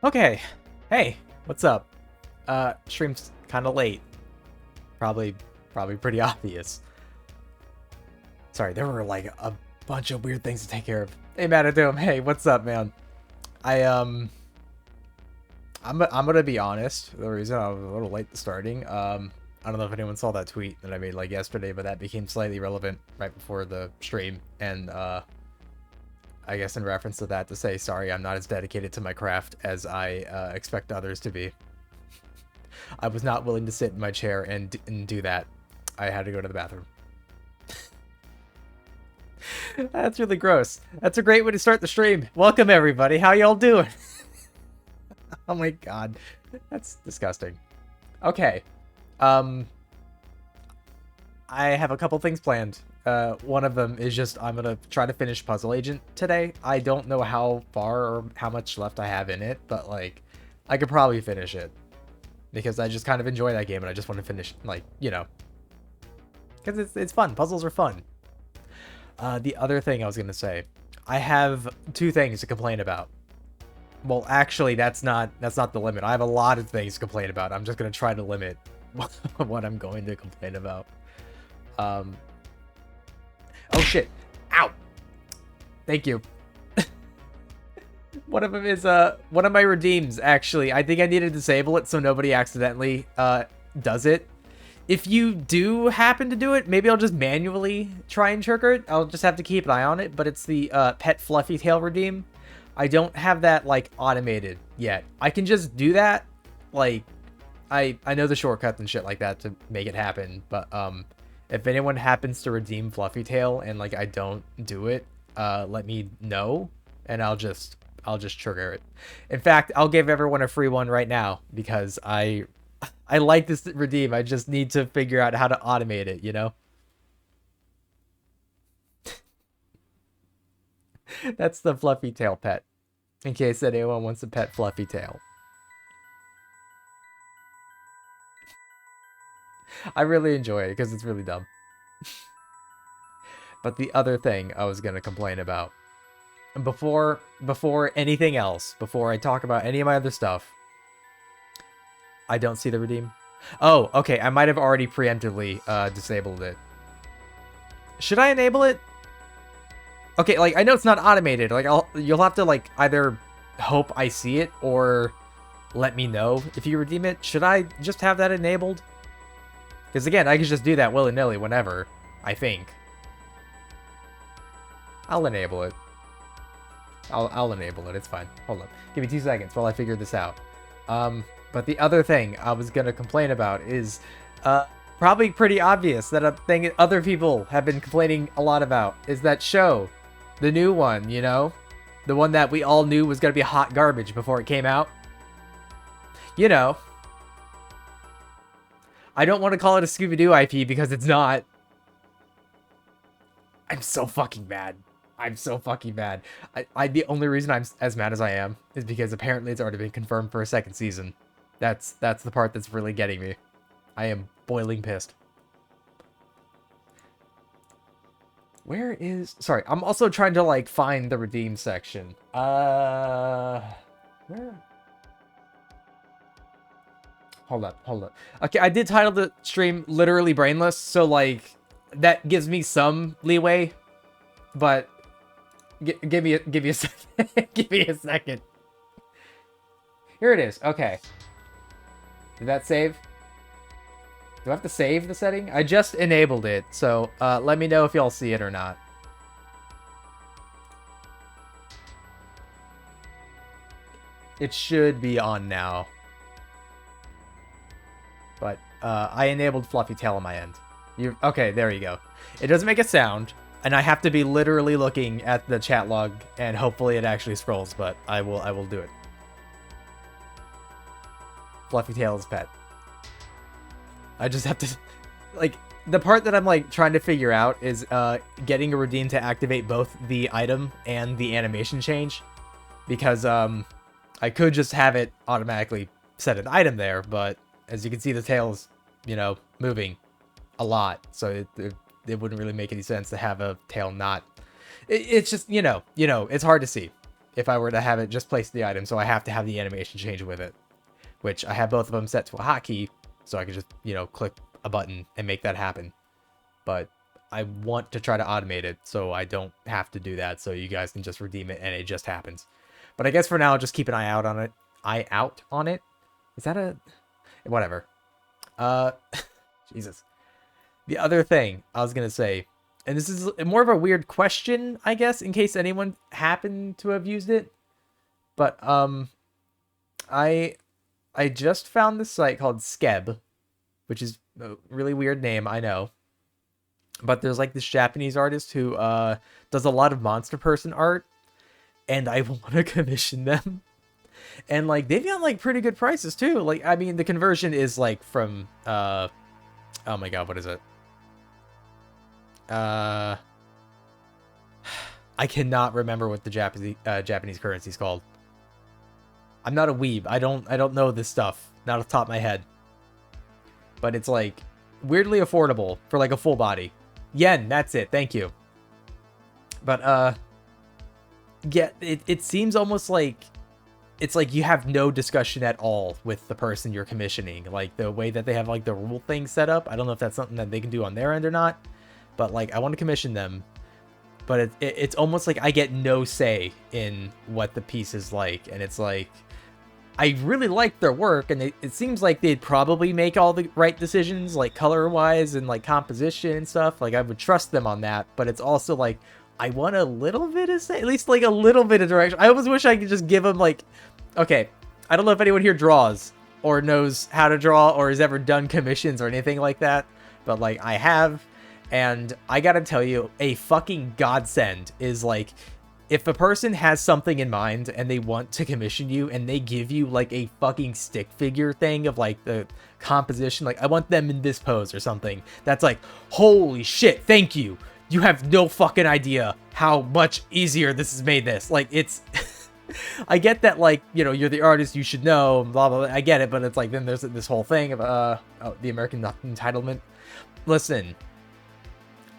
Okay. Hey, what's up? Stream's kind of late. Probably pretty obvious. Sorry, there were like a bunch of weird things to take care of. Hey, Matadome. Hey, what's up, man? I I'm gonna be honest. The reason I was a little late to starting, I don't know if anyone saw that tweet that I made like yesterday, but that became slightly relevant right before the stream, and I guess in reference to that, to say sorry, I'm not as dedicated to my craft as I expect others to be. I was not willing to sit in my chair and do that. I had to go to the bathroom. That's really gross. That's a great way to start the stream. Welcome, everybody. How y'all doing? Oh my god. That's disgusting. Okay. I have a couple things planned. One of them is just I'm gonna try to finish Puzzle Agent today. I don't know how far or how much left I have in it, but like I could probably finish it because I just kind of enjoy that game and I just want to finish, like, you know, because it's fun. Puzzles are fun. The other thing I was gonna say, I have two things to complain about. Well, actually, that's not the limit. I have a lot of things to complain about. I'm just gonna try to limit what I'm going to complain about. Oh shit! Ow! Thank you. One of them is one of my redeems. Actually, I think I need to disable it so nobody accidentally does it. If you do happen to do it, maybe I'll just manually try and trigger it. I'll just have to keep an eye on it. But it's the pet fluffy tail redeem. I don't have that like automated yet. I can just do that. Like, I know the shortcuts and shit like that to make it happen. But if anyone happens to redeem Fluffy Tail and like I don't do it, let me know and I'll just trigger it. In fact, I'll give everyone a free one right now because I like this redeem. I just need to figure out how to automate it, you know? That's the Fluffy Tail pet. In case anyone wants a pet Fluffy Tail. I really enjoy it because it's really dumb. But the other thing I was gonna complain about, before anything else, before I talk about any of my other stuff, I don't see the redeem. Oh, okay. I might have already preemptively disabled it. Should I enable it? Okay, like I know it's not automated. Like you'll have to like either hope I see it or let me know if you redeem it. Should I just have that enabled? Because again, I can just do that willy-nilly whenever, I think. I'll enable it. I'll enable it. It's fine. Hold up. Give me 2 seconds while I figure this out. But the other thing I was gonna complain about is probably pretty obvious that a thing other people have been complaining a lot about is that show. The new one, you know? The one that we all knew was gonna be hot garbage before it came out. You know. I don't want to call it a Scooby-Doo IP because it's not. I'm so fucking mad. I'm so fucking mad. The only reason I'm as mad as I am is because apparently it's already been confirmed for a second season. That's the part that's really getting me. I am boiling pissed. Where is... Sorry, I'm also trying to, like, find the redeem section. Where? Hold up. Okay, I did title the stream literally brainless, so, like, that gives me some leeway. But give me a second. Give me a second. Here it is. Okay. Did that save? Do I have to save the setting? I just enabled it, so let me know if y'all see it or not. It should be on now. But I enabled Fluffy Tail on my end. Okay, there you go. It doesn't make a sound, and I have to be literally looking at the chat log, and hopefully it actually scrolls, but I will do it. Fluffy Tail's pet. I just have to, like, the part that I'm, like, trying to figure out is getting a redeem to activate both the item and the animation change. Because, I could just have it automatically set an item there, but as you can see, the tail's, you know, moving a lot. So it wouldn't really make any sense to have a tail not... It's just, you know, it's hard to see. if I were to have it just place the item, so I have to have the animation change with it, which I have both of them set to a hotkey, so I can just, you know, click a button and make that happen. But I want to try to automate it so I don't have to do that, so you guys can just redeem it and it just happens. But I guess for now, I'll just keep an eye out on it. Is that a... Whatever. Jesus. The other thing I was gonna say, and this is more of a weird question, I guess, in case anyone happened to have used it. But, I just found this site called Skeb, which is a really weird name, I know. But there's like this Japanese artist who does a lot of monster person art, and I want to commission them. And like they've got like pretty good prices too. Like, I mean, the conversion is like from oh my god, what is it? I cannot remember what the Japanese currency is called. I'm not a weeb. I don't know this stuff, not off the top of my head. But it's like weirdly affordable for like a full body. Yen, that's it. Thank you. But yeah, it seems almost like it's like you have no discussion at all with the person you're commissioning. Like the way that they have like the rule thing set up. I don't know if that's something that they can do on their end or not. But like I want to commission them. But it's almost like I get no say in what the piece is like. And it's like, I really like their work, and it seems like they'd probably make all the right decisions, like color-wise and like composition and stuff. Like I would trust them on that, but it's also like, I want a little bit of say, at least like a little bit of direction. I almost wish I could just give them like, okay, I don't know if anyone here draws or knows how to draw or has ever done commissions or anything like that, but like I have, and I gotta tell you, a fucking godsend is like, if a person has something in mind and they want to commission you and they give you like a fucking stick figure thing of like the composition, like I want them in this pose or something, that's like, holy shit, thank you. You have no fucking idea how much easier this has made this. Like it's, I get that, like, you know, you're the artist, you should know, blah, blah, blah. I get it, but it's like, then there's this whole thing of, the American entitlement. Listen,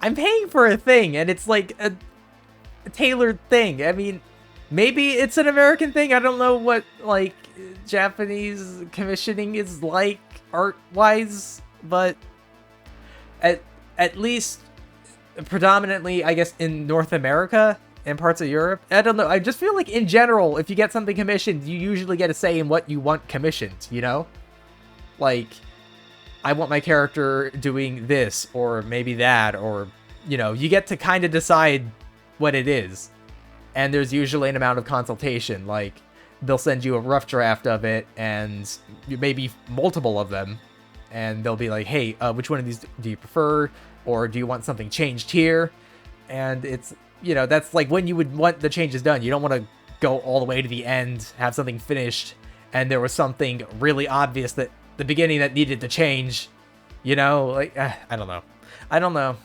I'm paying for a thing and it's like a tailored thing. I mean, maybe it's an American thing. I don't know what like Japanese commissioning is like art wise, but at least predominantly, I guess, in North America and parts of Europe, I don't know, I just feel like in general, if you get something commissioned, you usually get a say in what you want commissioned, you know? Like, I want my character doing this or maybe that, or, you know, you get to kind of decide what it is, and there's usually an amount of consultation. Like they'll send you a rough draft of it and maybe multiple of them, and they'll be like, hey, which one of these do you prefer, or do you want something changed here? And it's, you know, that's like when you would want the changes done. You don't want to go all the way to the end, have something finished, and there was something really obvious that the beginning that needed to change, you know? Like I don't know.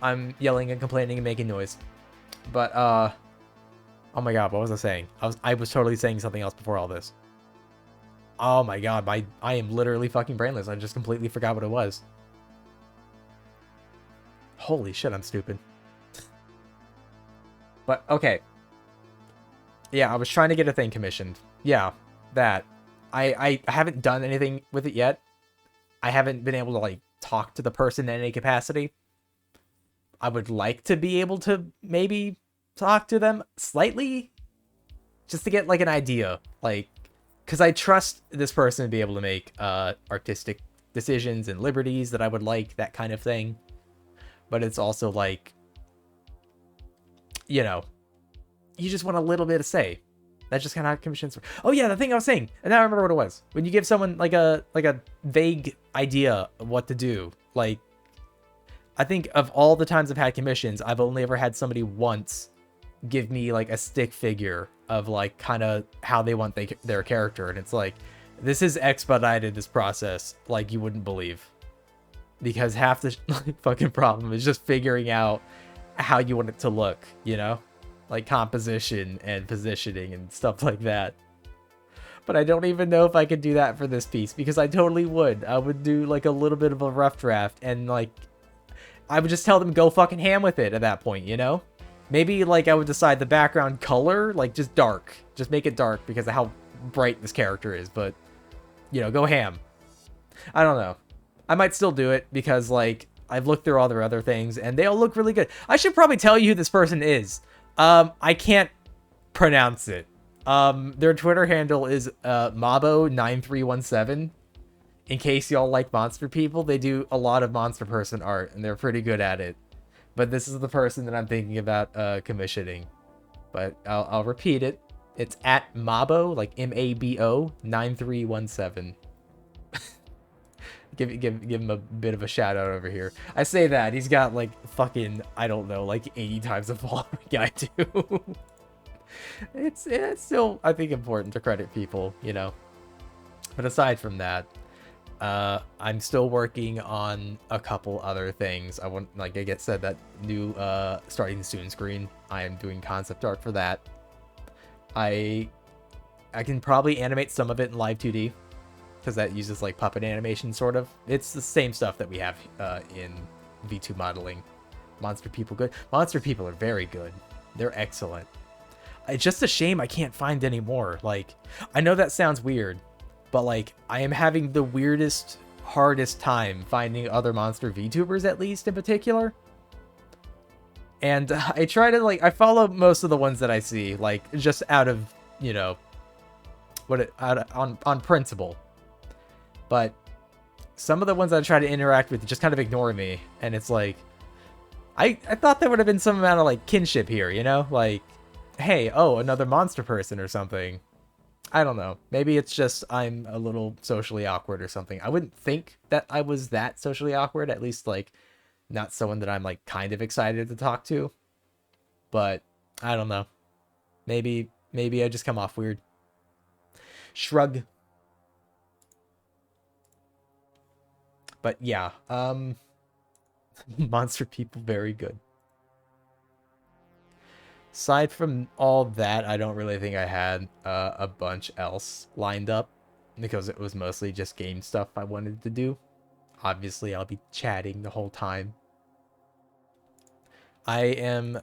I'm yelling and complaining and making noise. But, oh my god, what was I saying? I was totally saying something else before all this. Oh my god, I am literally fucking brainless. I just completely forgot what it was. Holy shit, I'm stupid. But, okay. Yeah, I was trying to get a thing commissioned. Yeah, that. I haven't done anything with it yet. I haven't been able to, like, talk to the person in any capacity. I would like to be able to maybe talk to them slightly, just to get like an idea, like, because I trust this person to be able to make artistic decisions and liberties that I would like, that kind of thing. But it's also like, you know, you just want a little bit of say. That's just kind of how commissions. Oh yeah, the thing I was saying, and now I remember what it was. When you give someone like a vague idea of what to do, like, I think of all the times I've had commissions, I've only ever had somebody once give me like a stick figure of like kind of how they want their character. And it's like, this has expedited this process like you wouldn't believe. Because half the fucking problem is just figuring out how you want it to look, you know? Like composition and positioning and stuff like that. But I don't even know if I could do that for this piece, because I totally would. I would do like a little bit of a rough draft and like, I would just tell them go fucking ham with it at that point, you know? Maybe, like, I would decide the background color, like, just dark. Just make it dark because of how bright this character is, but, you know, go ham. I don't know. I might still do it because, like, I've looked through all their other things, and they all look really good. I should probably tell you who this person is. I can't pronounce it. Their Twitter handle is Mabo9317. In case y'all like monster people, they do a lot of monster person art, and they're pretty good at it. But this is the person that I'm thinking about commissioning. But I'll repeat it. It's at Mabo, like Mabo 9317. give him a bit of a shout out over here. I say that he's got like fucking, I don't know, like 80 times the following I do. It's still, I think, important to credit people, you know. But aside from that, I'm still working on a couple other things. I want, like I said, that new starting soon screen. I am doing concept art for that. I can probably animate some of it in Live 2D because that uses like puppet animation, sort of. It's the same stuff that we have in V2 modeling. Monster people good. Monster people are very good. They're excellent. It's just a shame I can't find any more. Like, I know that sounds weird, but like I am having the weirdest, hardest time finding other monster VTubers, at least in particular. And I try to, like, I follow most of the ones that I see, like, just out of, you know, on principle. But some of the ones I try to interact with just kind of ignore me, and it's like, I thought there would have been some amount of, like, kinship here, you know? Like, hey, oh, another monster person or something. I don't know. Maybe it's just I'm a little socially awkward or something. I wouldn't think that I was that socially awkward, at least, like, not someone that I'm, like, kind of excited to talk to. But, I don't know. Maybe I just come off weird. Shrug. But, yeah. Monster people, very good. Aside from all that, I don't really think I had a bunch else lined up. Because it was mostly just game stuff I wanted to do. Obviously, I'll be chatting the whole time. I am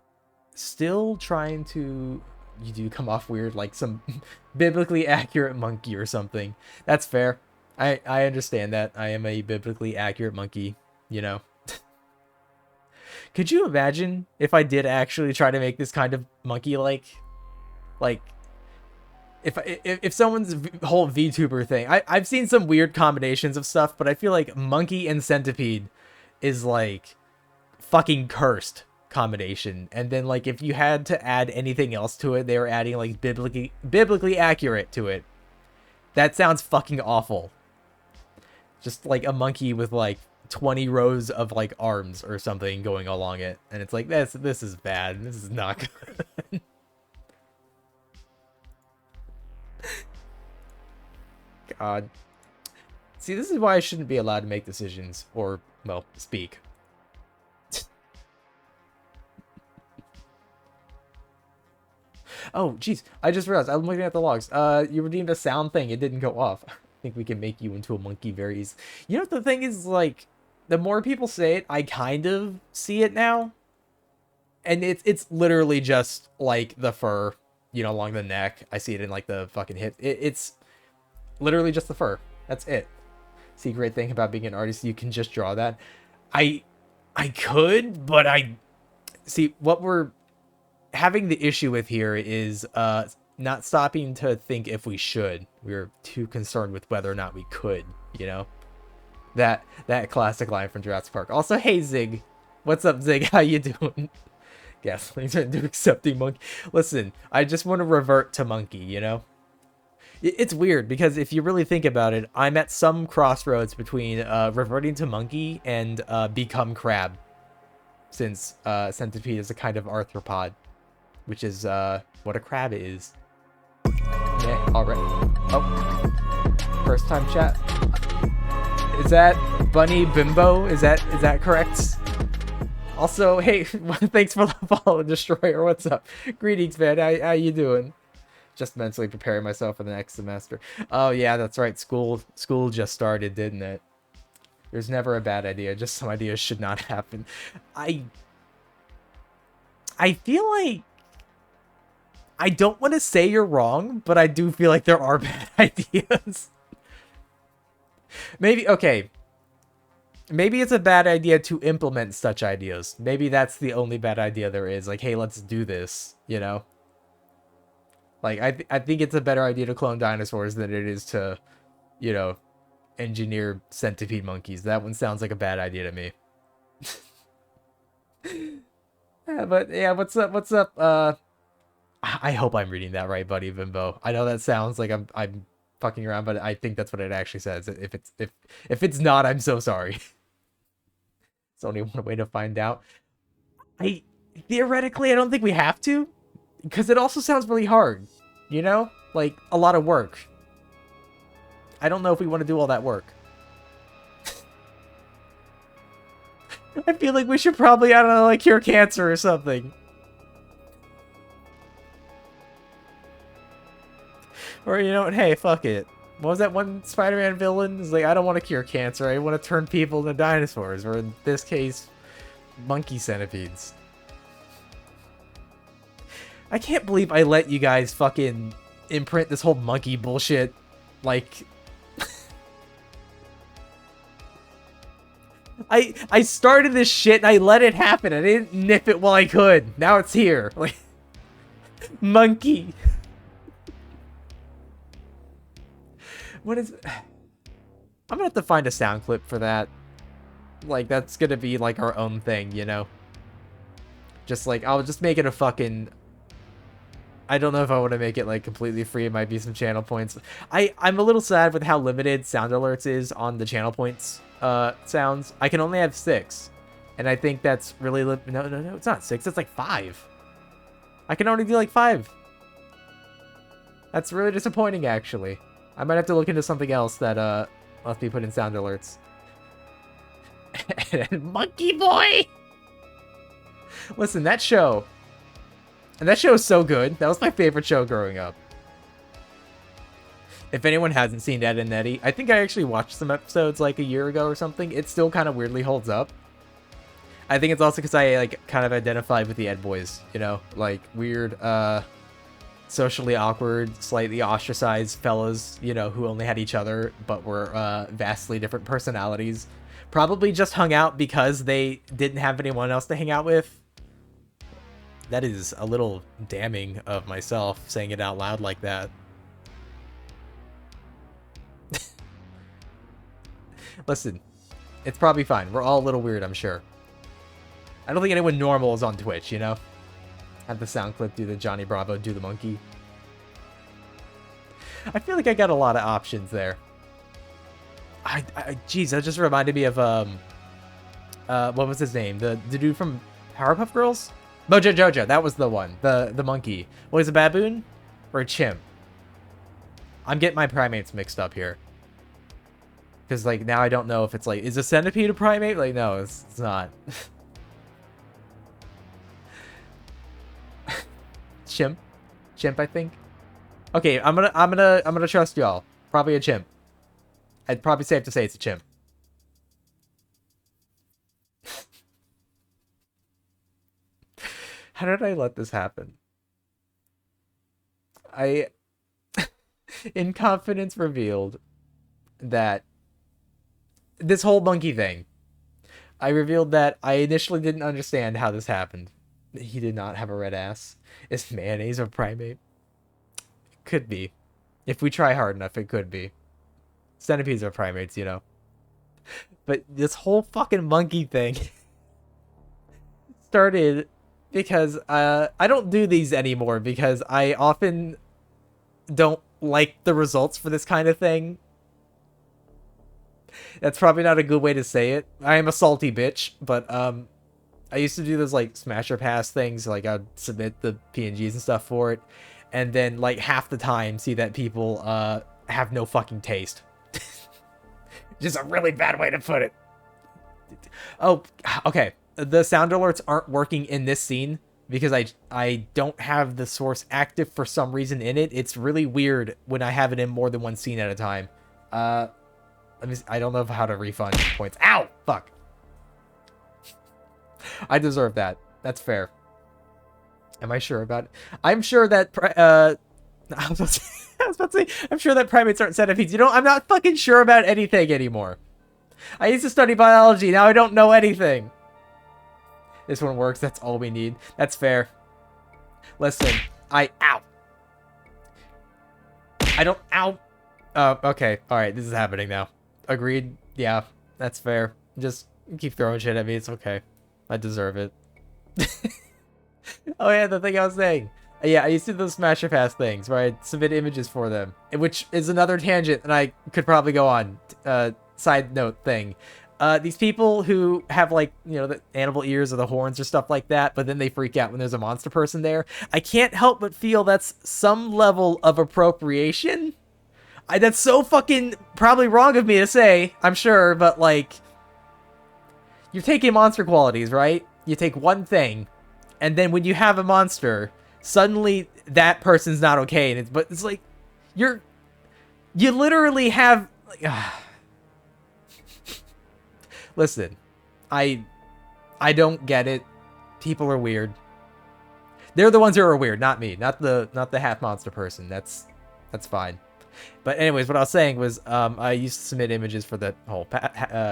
still trying to... You do come off weird, like some biblically accurate monkey or something. That's fair. I understand that. I am a biblically accurate monkey, you know. Could you imagine if I did actually try to make this kind of monkey-like? Like, if someone's whole VTuber thing... I've seen some weird combinations of stuff, but I feel like monkey and centipede is, like, fucking cursed combination. And then, like, if you had to add anything else to it, they were adding, like, biblically accurate to it. That sounds fucking awful. Just, like, a monkey with, like, 20 rows of, like, arms or something going along it. And it's like, this is bad. This is not good. God. See, this is why I shouldn't be allowed to make decisions. Or, well, speak. Oh, jeez. I just realized. I'm looking at the logs. You redeemed a sound thing. It didn't go off. I think we can make you into a monkey very easy. You know what the thing is, like, the more people say it, I kind of see it now. And it's literally just, like, the fur, you know, along the neck. I see it in, like, the fucking hip. It's literally just the fur. That's it. See, great thing about being an artist, you can just draw that. I could, but see, what we're having the issue with here is not stopping to think if we should. We're too concerned with whether or not we could, you know? That classic line from Jurassic Park. Also, hey, Zig. What's up, Zig? How you doing? Gasolines into accepting monkey. Listen, I just want to revert to monkey, you know? It's weird, because if you really think about it, I'm at some crossroads between reverting to monkey and become crab. Since centipede is a kind of arthropod. Which is what a crab is. Yeah, alright. Oh. First time chat. Is that Bunny Bimbo? Is that correct? Also, hey, thanks for the follow, Destroyer. What's up? Greetings, man. How you doing? Just mentally preparing myself for the next semester. Oh yeah, that's right. School just started, didn't it? There's never a bad idea. Just some ideas should not happen. I feel like I don't want to say you're wrong, but I do feel like there are bad ideas. Maybe, okay. Maybe it's a bad idea to implement such ideas. Maybe that's the only bad idea there is. Like, hey, let's do this, you know? Like, I think it's a better idea to clone dinosaurs than it is to, you know, engineer centipede monkeys. That one sounds like a bad idea to me. Yeah, but yeah, what's up? What's up? I hope I'm reading that right, buddy Bimbo. I know that sounds like I'm fucking around, but I think that's what it actually says. If it's not, I'm so sorry. It's only one way to find out. Theoretically, I don't think we have to, because it also sounds really hard. You know, like a lot of work. I don't know if we want to do all that work. I feel like we should probably, I don't know, like cure cancer or something. Or, you know what, hey, fuck it. What was that one Spider-Man villain? It's like, I don't want to cure cancer. I want to turn people into dinosaurs. Or in this case, monkey centipedes. I can't believe I let you guys fucking imprint this whole monkey bullshit. Like... I started this shit and I let it happen. I didn't nip it while I could. Now it's here. Like... monkey. What is... I'm gonna have to find a sound clip for that. Like, that's gonna be, like, our own thing, you know? Just, like, I'll just make it a fucking... I don't know if I want to make it, like, completely free. It might be some channel points. I'm a little sad with how limited Sound Alerts is on the channel points sounds. I can only have 6. And I think that's really... No, it's not 6. It's, like, 5. I can only do, like, 5. That's really disappointing, actually. I might have to look into something else that must be put in Sound Alerts. And Monkey Boy! Listen, that show... And that show is so good. That was my favorite show growing up. If anyone hasn't seen Ed and Eddie, I think I actually watched some episodes like a year ago or something. It still kind of weirdly holds up. I think it's also because I like kind of identified with the Ed boys, you know? Like weird, socially awkward, slightly ostracized fellas, you know, who only had each other, but were vastly different personalities. Probably just hung out because they didn't have anyone else to hang out with. That is a little damning of myself, saying it out loud like that. Listen, it's probably fine. We're all a little weird, I'm sure. I don't think anyone normal is on Twitch, you know? Have the sound clip do the Johnny Bravo, do the monkey. I feel like I got a lot of options there. Jeez, that just reminded me of, what was his name? The dude from Powerpuff Girls? Mojo Jojo, that was the one. The monkey. Was a baboon? Or a chimp? I'm getting my primates mixed up here. Because, like, now I don't know if it's, like... Is a centipede a primate? Like, no, it's not. Chimp? Chimp, I think? Okay, I'm gonna trust y'all. Probably a chimp. I'd probably safe to say it's a chimp. How did I let this happen? In confidence revealed that this whole monkey thing, I revealed that I initially didn't understand how this happened. He did not have a red ass. Is mayonnaise a primate? Could be. If we try hard enough, it could be. Centipedes are primates, you know. But this whole fucking monkey thing started because I don't do these anymore because I often don't like the results for this kind of thing. That's probably not a good way to say it. I am a salty bitch, but I used to do those like smasher pass things, like I'd submit the PNGs and stuff for it, and then like half the time see that people have no fucking taste. Just a really bad way to put it. Oh, okay. The sound alerts aren't working in this scene because I don't have the source active for some reason in it. It's really weird when I have it in more than one scene at a time. I don't know how to refund points. Ow! Fuck. I deserve that. That's fair. Am I sure about it? I'm sure that I was about to say, I'm sure that primates aren't centipedes. You know, I'm not fucking sure about anything anymore. I used to study biology. Now I don't know anything. This one works. That's all we need. That's fair. Listen, ow. I don't, ow. Okay. All right. This is happening now. Agreed. Yeah, that's fair. Just keep throwing shit at me. It's okay. I deserve it. Oh yeah, the thing I was saying. Yeah, I used to do those Smasher Pass things where I'd submit images for them, which is another tangent, and I could probably go on. Side note thing. These people who have, like, you know, the animal ears or the horns or stuff like that, but then they freak out when there's a monster person there. I can't help but feel that's some level of appropriation. That's so fucking probably wrong of me to say, I'm sure, but, like, you're taking monster qualities, right? You take one thing, and then when you have a monster, suddenly that person's not okay, and it's like, you literally have, like, listen, I don't get it. People are weird. They're the ones who are weird, not me, not the half monster person. That's fine. But anyways, what I was saying was, I used to submit images for the whole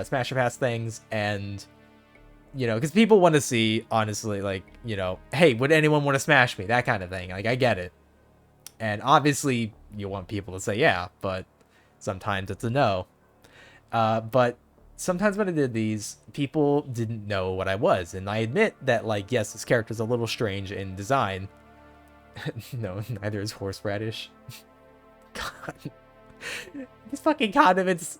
Smasher Pass things, and, you know, because people want to see, honestly, like, you know, hey, would anyone want to smash me? That kind of thing. Like, I get it. And obviously, you want people to say yeah, but sometimes it's a no. But sometimes when I did these, people didn't know what I was. And I admit that, like, yes, this character's a little strange in design. No, neither is horseradish. God. These fucking condiments.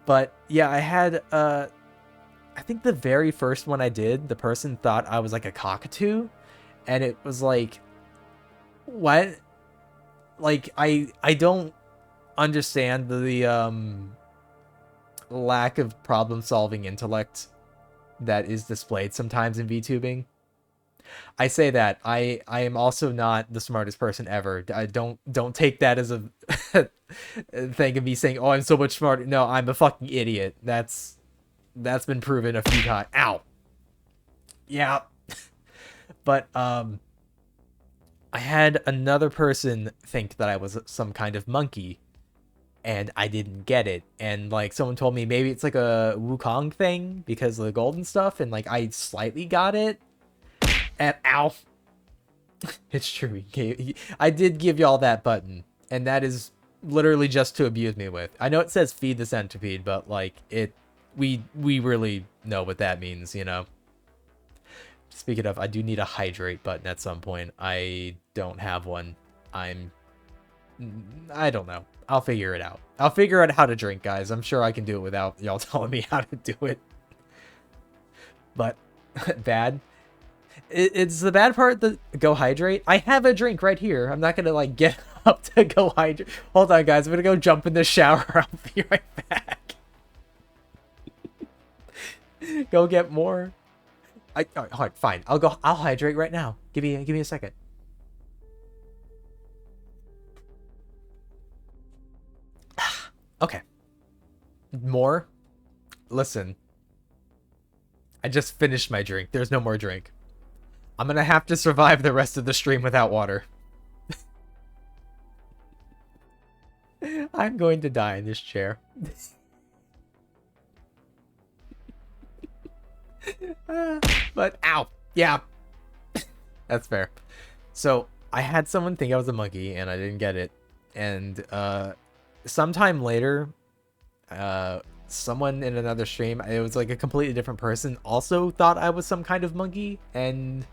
But yeah, I had, I think the very first one I did, the person thought I was like a cockatoo. And it was like, what? Like, I don't understand the lack of problem-solving intellect that is displayed sometimes in VTubing. I say that I am also not the smartest person ever. I don't take that as a thing of me saying, oh, I'm so much smarter. No, I'm a fucking idiot. That's been proven a few times. Ow. Yeah. But I had another person think that I was some kind of monkey, and I didn't get it. And, like, someone told me maybe it's like a Wukong thing because of the golden stuff, and, like, I slightly got it. And ow. It's true. I did give y'all that button, and that is literally just to abuse me with. I know it says feed the centipede, but, like, we really know what that means, you know. Speaking of, I do need a hydrate button at some point. I don't have one. I don't know. I'll figure it out. I'll figure out how to drink, guys. I'm sure I can do it without y'all telling me how to do it. But bad. It's the bad part that go hydrate. I have a drink right here. I'm not gonna, like, get up to go hydrate. Hold on, guys. I'm gonna go jump in the shower. I'll be right back. Go get more. All right, fine. I'll hydrate right now. Give me a second. Okay. More? Listen. I just finished my drink. There's no more drink. I'm gonna have to survive the rest of the stream without water. I'm going to die in this chair. But, ow. Yeah. That's fair. So, I had someone think I was a monkey, and I didn't get it. And, sometime later, someone in another stream, it was like a completely different person, also thought I was some kind of monkey, and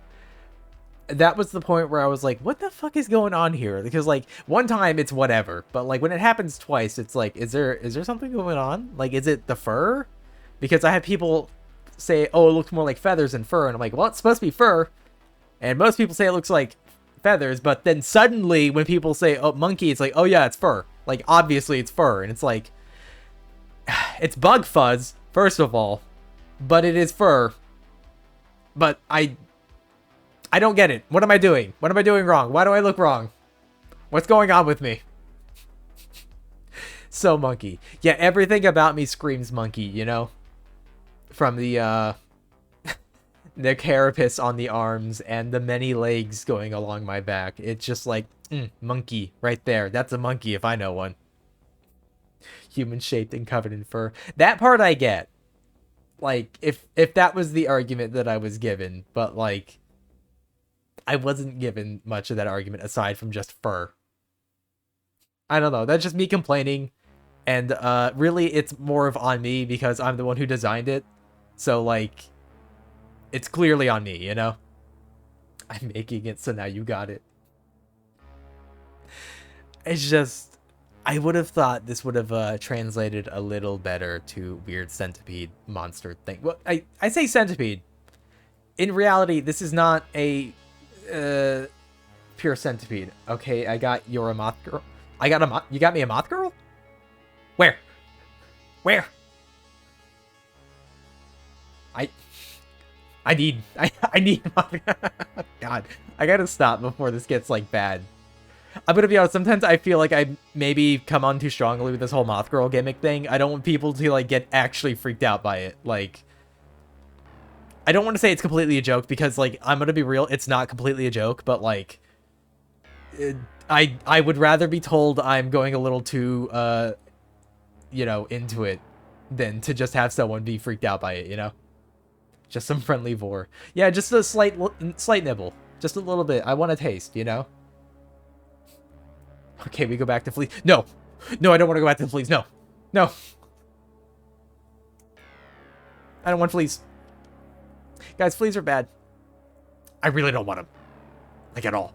that was the point where I was like, what the fuck is going on here? Because, like, one time it's whatever, but, like, when it happens twice, it's like, is there something going on? Like, is it the fur? Because I have people say, oh, it looks more like feathers than fur, and I'm like, well, it's supposed to be fur, and most people say it looks like feathers, but then suddenly when people say, oh, monkey, it's like, oh yeah, it's fur. Like, obviously it's fur, and it's like, it's bug fuzz, first of all, but it is fur. But I don't get it. What am I doing? What am I doing wrong? Why do I look wrong? What's going on with me? So monkey. Yeah, everything about me screams monkey, you know? From the the carapace on the arms and the many legs going along my back. It's just like, monkey right there. That's a monkey if I know one. Human shaped and covered in fur. That part I get. Like, if that was the argument that I was given, but like, I wasn't given much of that argument aside from just fur. I don't know. That's just me complaining. And really, it's more of on me because I'm the one who designed it. So, like, it's clearly on me, you know? I'm making it, so now you got it. It's just, I would have thought this would have translated a little better to weird centipede monster thing. Well, I say centipede. In reality, this is not a pure centipede. Okay, I got your moth girl. You got me a moth girl? Where? Where? I need God, I gotta stop before this gets like bad. I'm gonna be honest, sometimes I feel like I maybe come on too strongly with this whole moth girl gimmick thing. I don't want people to like get actually freaked out by it. Like, I don't want to say it's completely a joke because like, I'm gonna be real, it's not completely a joke, but like, I would rather be told I'm going a little too you know, into it than to just have someone be freaked out by it, you know? Just some friendly vor. Yeah, just a slight nibble. Just a little bit. I want a taste, you know? Okay, we go back to fleas. No! No, I don't want to go back to the fleas. No! No! I don't want fleas. Guys, fleas are bad. I really don't want them. Like, at all.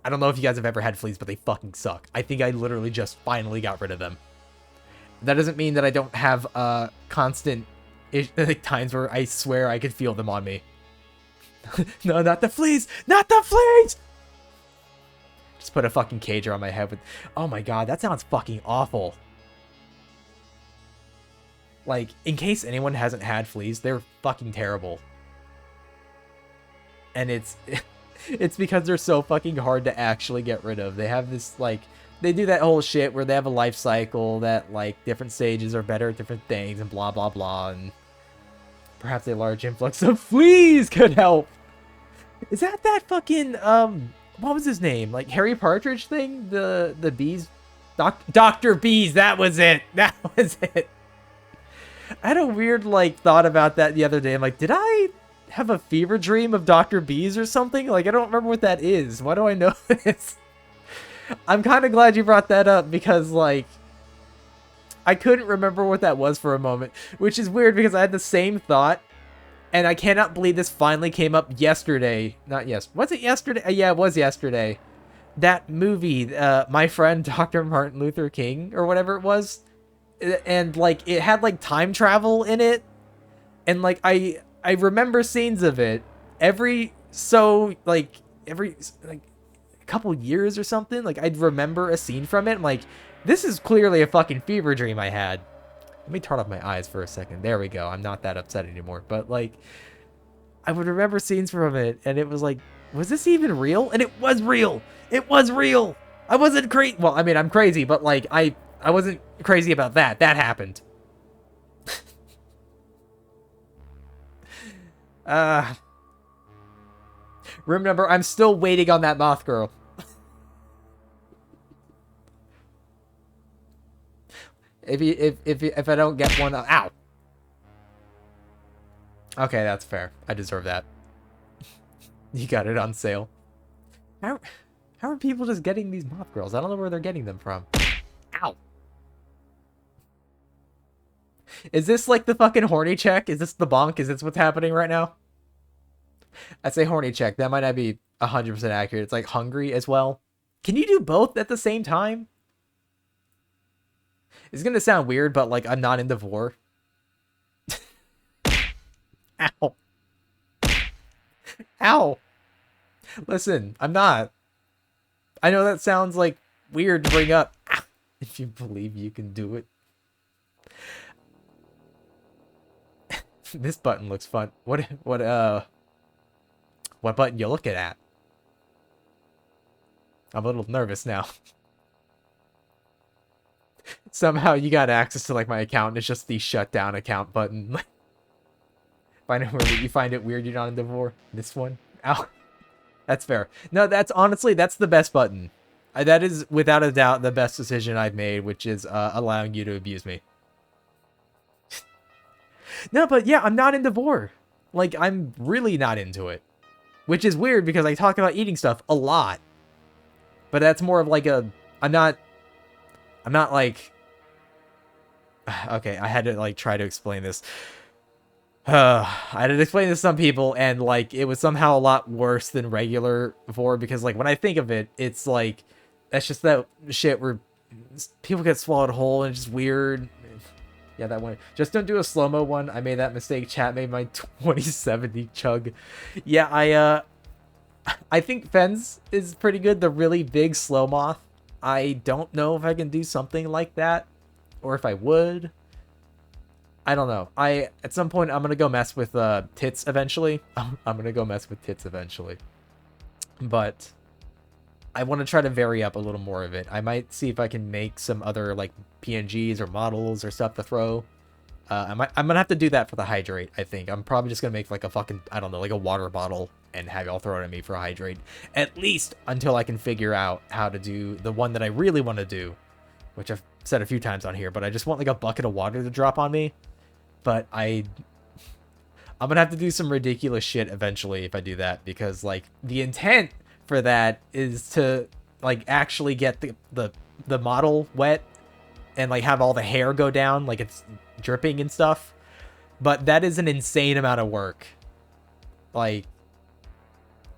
I don't know if you guys have ever had fleas, but they fucking suck. I think I literally just finally got rid of them. That doesn't mean that I don't have constant like times where I swear I could feel them on me. No, not the fleas! Not the fleas! Just put a fucking cager on my head with... Oh my god, that sounds fucking awful. Like, in case anyone hasn't had fleas, they're fucking terrible. And it's... It's because they're so fucking hard to actually get rid of. They have this, like... They do that whole shit where they have a life cycle that, like, different stages are better at different things and blah, blah, blah, and... Perhaps a large influx of fleas could help! Is that fucking, what was his name? Like, Harry Partridge thing? The bees? Dr. Bees, that was it! That was it! I had a weird, like, thought about that the other day. I'm like, did I have a fever dream of Dr. Bees or something? Like, I don't remember what that is. Why do I know this? I'm kind of glad you brought that up because, like, I couldn't remember what that was for a moment, which is weird because I had the same thought, and I cannot believe this finally came up yesterday. Not yes. Was it yesterday? Yeah, it was yesterday. That movie, My Friend Dr. Martin Luther King, or whatever it was, and, like, it had, like, time travel in it, and, like, I remember scenes of it every couple years or something. Like, I'd remember a scene from it. I'm like, this is clearly a fucking fever dream I had. Let me turn off my eyes for a second. There we go. I'm not that upset anymore. But, like, I would remember scenes from it, and it was like, was this even real? And it was real. It was real. I wasn't crazy. Well, I mean, I'm crazy, but, like, I wasn't crazy about that. That happened. Room number, I'm still waiting on that moth girl. If I don't get one, ow. Okay, that's fair. I deserve that. You got it on sale. How are people just getting these moth girls? I don't know where they're getting them from. Ow. Is this like the fucking horny check? Is this the bonk? Is this what's happening right now? I say horny check. That might not be 100% accurate. It's like hungry as well. Can you do both at the same time? It's gonna sound weird, but like I'm not into vor. Ow. Ow. Listen, I'm not. I know that sounds like weird to bring up. If you believe you can do it. This button looks fun. What button you looking at? I'm a little nervous now. Somehow you got access to like my account and it's just the shutdown account button. You find it weird you're not in Devore. This one? Ow. That's fair. No, that's honestly, that's the best button. That is, without a doubt, the best decision I've made, which is allowing you to abuse me. No, but yeah, I'm not in Devore. Like, I'm really not into it. Which is weird because I talk about eating stuff a lot. But that's more of like a... I'm not like... Okay, I had to like try to explain this. I had to explain this to some people, and like it was somehow a lot worse than regular Vor, because like when I think of it, it's like that's just that shit where people get swallowed whole and it's just weird. Yeah, that one. Just don't do a slow-mo one. I made that mistake. Chat made my 2070 chug. Yeah, I think Fens is pretty good. The really big slow moth. I don't know if I can do something like that, or if I would. I don't know. At some point I'm gonna go mess with tits eventually. I'm gonna go mess with tits eventually. But I want to try to vary up a little more of it. I might see if I can make some other like PNGs or models or stuff to throw. I'm gonna have to do that for the hydrate, I think. I'm probably just gonna make like a fucking, I don't know, like a water bottle and have y'all throw it at me for a hydrate. At least until I can figure out how to do the one that I really want to do, which I've said a few times on here, but I just want like a bucket of water to drop on me. But I'm gonna have to do some ridiculous shit eventually if I do that, because like the intent for that is to like actually get the model wet and like have all the hair go down like it's dripping and stuff. But that is an insane amount of work. Like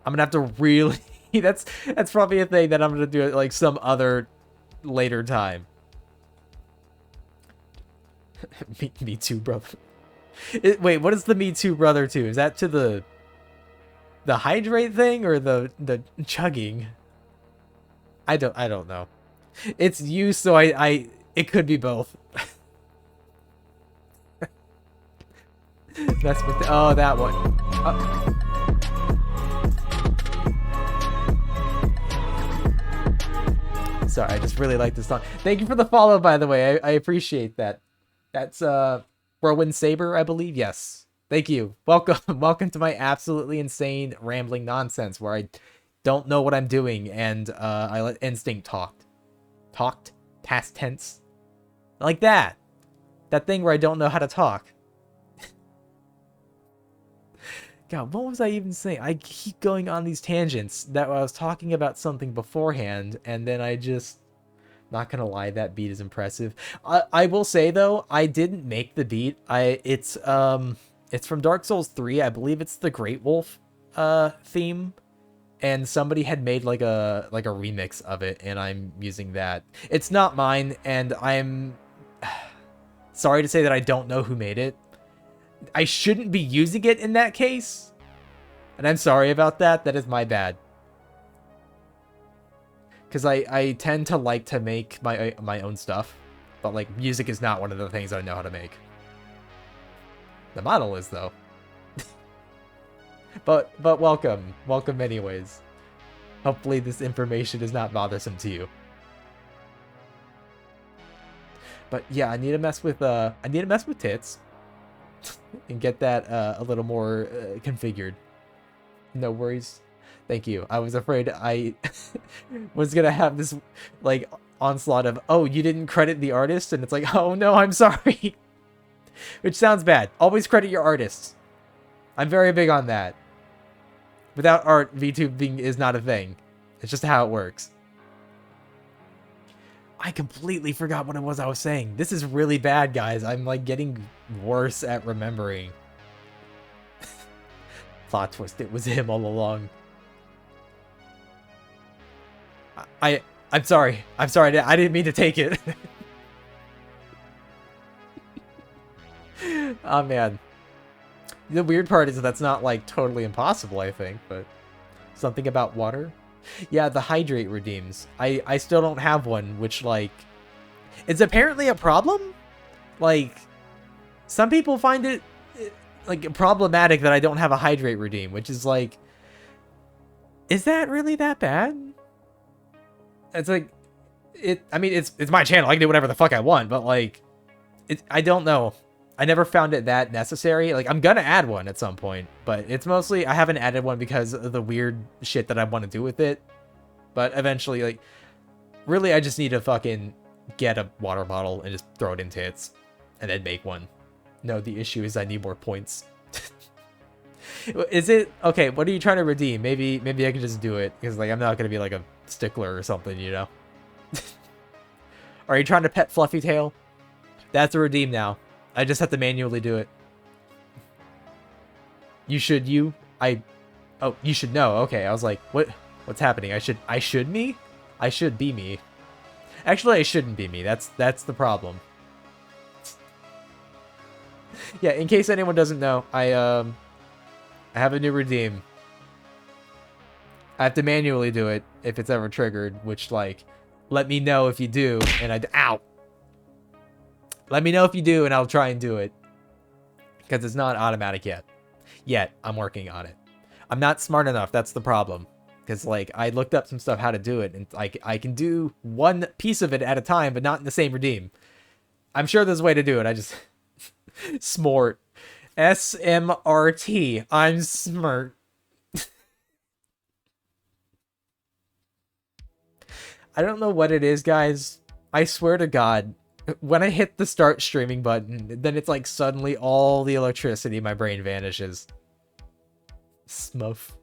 I'm gonna have to really that's probably a thing that I'm gonna do at like some other later time. Me too, brother. Wait, what is the Me Too, brother to? Is that to the hydrate thing or the chugging? I don't know. It's you, so it could be both. That's what oh, that one. Sorry, I just really like this song. Thank you for the follow, by the way. I appreciate that. That's Whirlwind Saber, I believe. Yes. Thank you. Welcome. Welcome to my absolutely insane rambling nonsense where I don't know what I'm doing and I let instinct talked past tense like that thing where I don't know how to talk. God, what was I even saying? I keep going on these tangents that I was talking about something beforehand, and then I just... Not gonna lie, that beat is impressive. I will say though, I didn't make the beat. It's from Dark Souls 3. I believe it's the Great Wolf theme, and somebody had made like a remix of it, and I'm using that. It's not mine, and I'm sorry to say that I don't know who made it. I shouldn't be using it in that case, and I'm sorry about that. That is my bad. Because I tend to like to make my own stuff, but like music is not one of the things I know how to make. The model is though. but welcome anyways. Hopefully this information is not bothersome to you. But yeah, I need to mess with tits and get that a little more configured. No worries. Thank you. I was afraid I was gonna have this like onslaught of, oh, you didn't credit the artist, and it's like, oh no, I'm sorry. Which sounds bad. Always credit your artists. I'm very big on that. Without art, VTubing is not a thing. It's just how it works. I completely forgot what it was I was saying. This is really bad, guys. I'm like getting worse at remembering. Plot twist, it was him all along. I'm sorry. I'm sorry. I didn't mean to take it. Oh, man. The weird part is that that's not, like, totally impossible, I think, but... Something about water? Yeah, the hydrate redeems. I still don't have one, which, like... It's apparently a problem? Like, some people find it, like, problematic that I don't have a hydrate redeem, which is, like... Is that really that bad? It's like, I mean, it's my channel. I can do whatever the fuck I want, but like, I don't know. I never found it that necessary. Like, I'm gonna add one at some point, but it's mostly, I haven't added one because of the weird shit that I want to do with it. But eventually, like, really, I just need to fucking get a water bottle and just throw it into hits and then make one. No, the issue is I need more points. Is it okay? What are you trying to redeem? Maybe I can just do it because like I'm not gonna be like a stickler or something, you know. Are you trying to pet Fluffy Tail? That's a redeem now. I just have to manually do it. You should oh, you should know. Okay, I was like, what's happening? I should me? I should be me. Actually, I shouldn't be me. That's the problem. Yeah, in case anyone doesn't know, I have a new redeem. I have to manually do it if it's ever triggered, which, like, let me know if you do, and ow! Let me know if you do, and I'll try and do it. Because it's not automatic yet. Yet, I'm working on it. I'm not smart enough, that's the problem. Because, like, I looked up some stuff how to do it, and I can do one piece of it at a time, but not in the same redeem. I'm sure there's a way to do it, I just... Smart. SMRT. I'm smart. I don't know what it is, guys. I swear to God, when I hit the start streaming button, then it's like suddenly all the electricity in my brain vanishes. Smuff.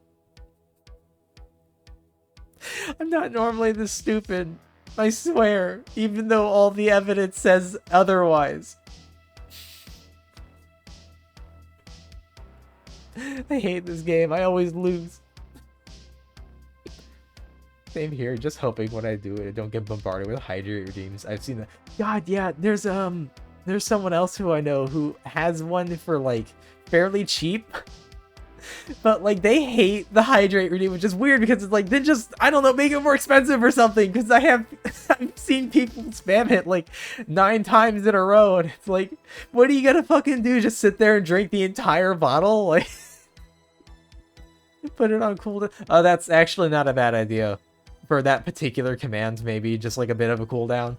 I'm not normally this stupid. I swear, even though all the evidence says otherwise. I hate this game. I always lose. Same here. Just hoping when I do it, I don't get bombarded with hydrate redeems. I've seen that. God, yeah. There's someone else who I know who has one for like fairly cheap, but like they hate the hydrate redeem, which is weird because it's like then just I don't know, make it more expensive or something. Because I've seen people spam it like 9 times in a row, and it's like, what are you gonna fucking do? Just sit there and drink the entire bottle? Like. Put it on cooldown. Oh, that's actually not a bad idea. For that particular command, maybe just like a bit of a cooldown.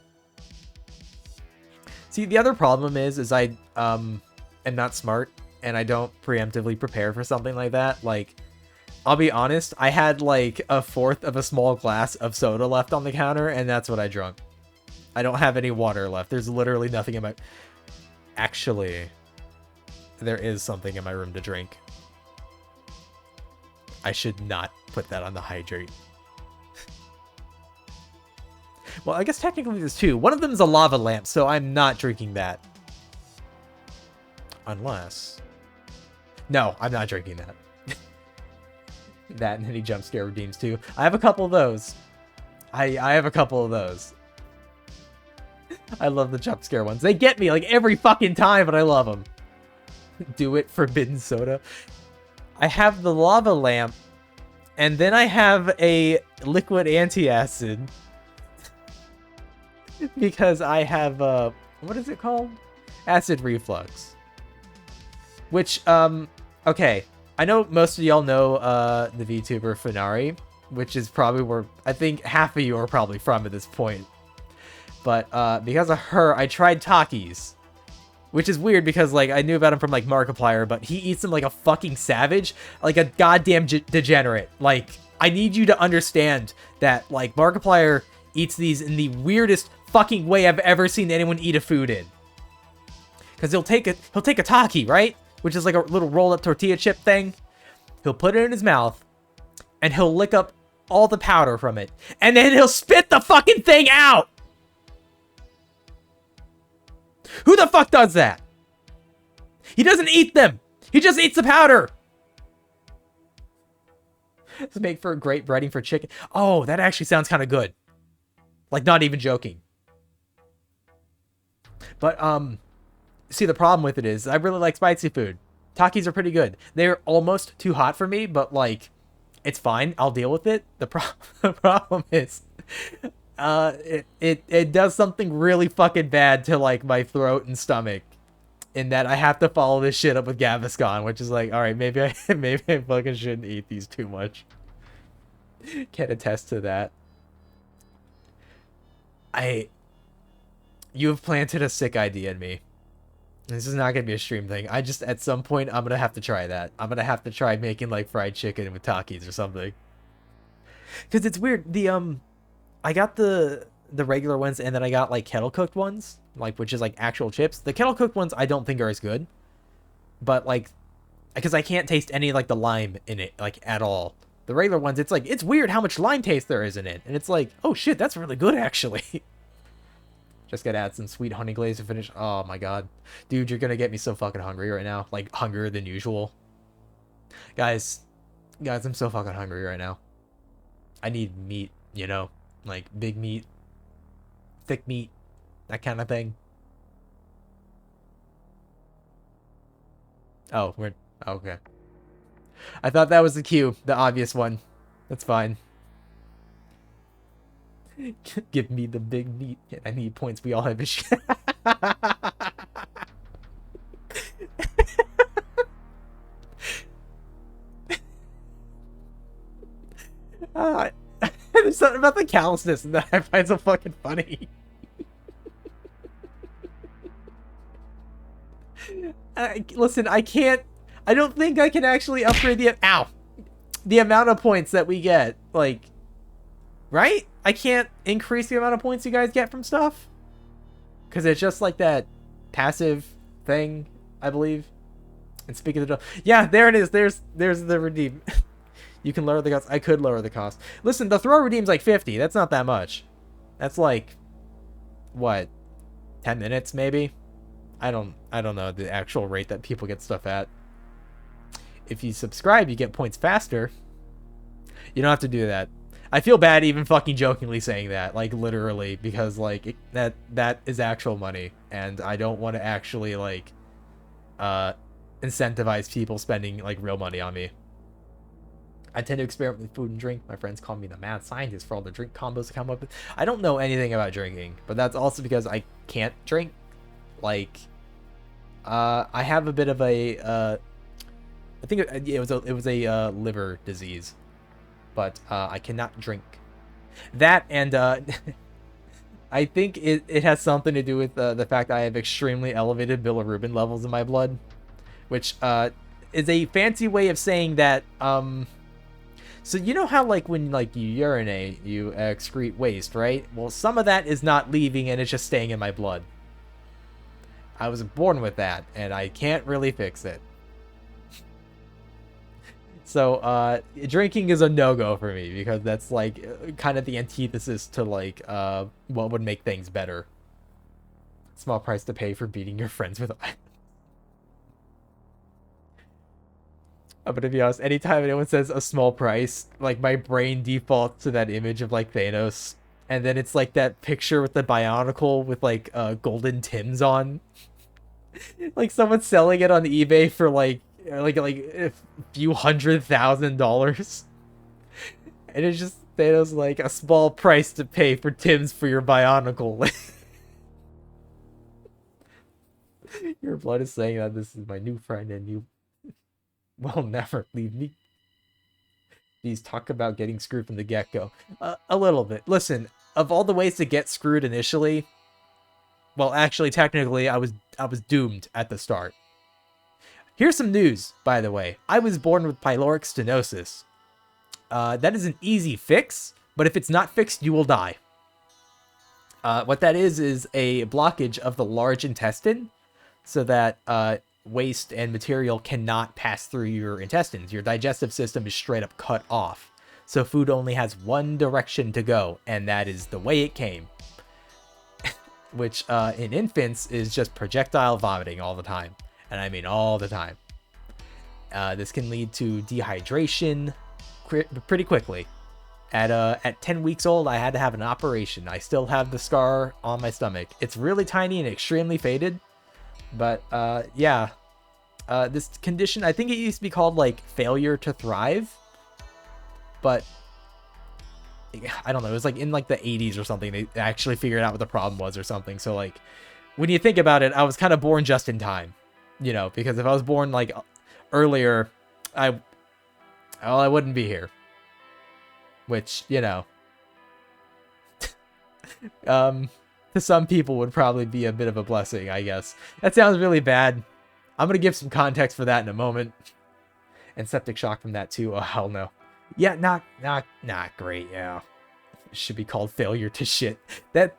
See, the other problem is I am not smart and I don't preemptively prepare for something like that. Like, I'll be honest, I had like 1/4 of a small glass of soda left on the counter, and that's what I drunk. I don't have any water left. There's literally nothing in my... Actually, there is something in my room to drink. I should not put that on the hydrate. Well, I guess technically there's 2. One of them is a lava lamp, so I'm not drinking that. Unless... No, I'm not drinking that. That and any jump scare redeems too. I have a couple of those. I have a couple of those. I love the jump scare ones. They get me like every fucking time, but I love them. Do it, forbidden soda. I have the lava lamp, and then I have a liquid antacid. Because I have, what is it called? Acid reflux. Which, okay. I know most of y'all know, the VTuber Funari, which is probably where, I think half of you are probably from at this point. But, because of her, I tried Takis. Which is weird because, like, I knew about him from, like, Markiplier, but he eats them like a fucking savage. Like a goddamn degenerate. Like, I need you to understand that, like, Markiplier eats these in the weirdest fucking way I've ever seen anyone eat a food in. Because he'll take a Taki, right? Which is like a little rolled-up tortilla chip thing. He'll put it in his mouth, and he'll lick up all the powder from it. And then he'll spit the fucking thing out! Who the fuck does that? He doesn't eat them. He just eats the powder. This make for great breading for chicken. Oh, that actually sounds kind of good. Like, not even joking. But, see, the problem with it is I really like spicy food. Takis are pretty good. They're almost too hot for me, but, like, it's fine. I'll deal with it. The problem is... it does something really fucking bad to like my throat and stomach, in that I have to follow this shit up with Gaviscon, which is like, all right, maybe I fucking shouldn't eat these too much. Can attest to that. You have planted a sick idea in me. This is not gonna be a stream thing. I just, at some point, I'm gonna have to try that. I'm gonna have to try making like fried chicken with Takis or something. Because it's weird. I got the regular ones, and then I got like kettle cooked ones, like which is like actual chips. The kettle cooked ones I don't think are as good, but like because I can't taste any like the lime in it like at all. The regular ones, it's like it's weird how much lime taste there is in it, and it's like, oh shit, that's really good actually. Just gotta add some sweet honey glaze to finish. Oh my god, dude, you're gonna get me so fucking hungry right now, like hungrier than usual. Guys, I'm so fucking hungry right now. I need meat, you know, like big meat, thick meat, that kind of thing. Oh, we're okay. I thought that was the cue, the obvious one. That's fine. Give me the big meat. I need points. We all have issues. uh, there's something about the callousness that I find so fucking funny. Listen, I can't. I don't think I can actually upgrade the amount of points that we get. Like, right? I can't increase the amount of points you guys get from stuff because it's just like that passive thing, I believe. And speaking of the, yeah, there it is. There's the redeem. You can lower the cost. I could lower the cost. Listen, the throw redeem's like 50. That's not that much. That's like what, 10 minutes maybe. I don't know the actual rate that people get stuff at. If you subscribe, you get points faster. You don't have to do that. I feel bad even fucking jokingly saying that, like literally, because like that is actual money, and I don't want to actually like incentivize people spending like real money on me. I tend to experiment with food and drink. My friends call me the mad scientist for all the drink combos to come up with. I don't know anything about drinking, but that's also because I can't drink. Like, I have a bit of a, I think it was a liver disease, but I cannot drink. That and I think it has something to do with the fact that I have extremely elevated bilirubin levels in my blood, which is a fancy way of saying that so you know how like when like you urinate, you excrete waste, right? Well, some of that is not leaving and it's just staying in my blood. I was born with that, and I can't really fix it. So, drinking is a no-go for me, because that's, like, kind of the antithesis to, like, what would make things better. Small price to pay for beating your friends with... I'm gonna be honest, anytime anyone says a small price, like, my brain defaults to that image of, like, Thanos. And then it's, like, that picture with the Bionicle with, like, golden Tims on. Like, someone's selling it on eBay for, like a few $100,000, and it's just Thanos like a small price to pay for Tim's for your Bionicle. Your blood is saying that this is my new friend and you will never leave me. Please talk about getting screwed from the get-go. A little bit. Listen, of all the ways to get screwed initially, well, actually, technically, I was doomed at the start. Here's some news, by the way. I was born with pyloric stenosis. That is an easy fix, but if it's not fixed, you will die. What that is a blockage of the large intestine, so that waste and material cannot pass through your intestines. Your digestive system is straight up cut off. So food only has one direction to go, and that is the way it came. Which, in infants, is just projectile vomiting all the time. And I mean all the time. This can lead to dehydration pretty quickly. At 10 weeks old, I had to have an operation. I still have the scar on my stomach. It's really tiny and extremely faded. But, yeah. This condition, I think it used to be called, like, failure to thrive. But, I don't know. It was, like, in, like, the 80s or something. They actually figured out what the problem was or something. So, like, when you think about it, I was kind of born just in time. You know, because if I was born, like, earlier, I wouldn't be here. Which, you know. To to some people would probably be a bit of a blessing, I guess. That sounds really bad. I'm gonna give some context for that in a moment. And septic shock from that too. Oh, hell no. Yeah, not great, yeah. Should be called failure to shit. That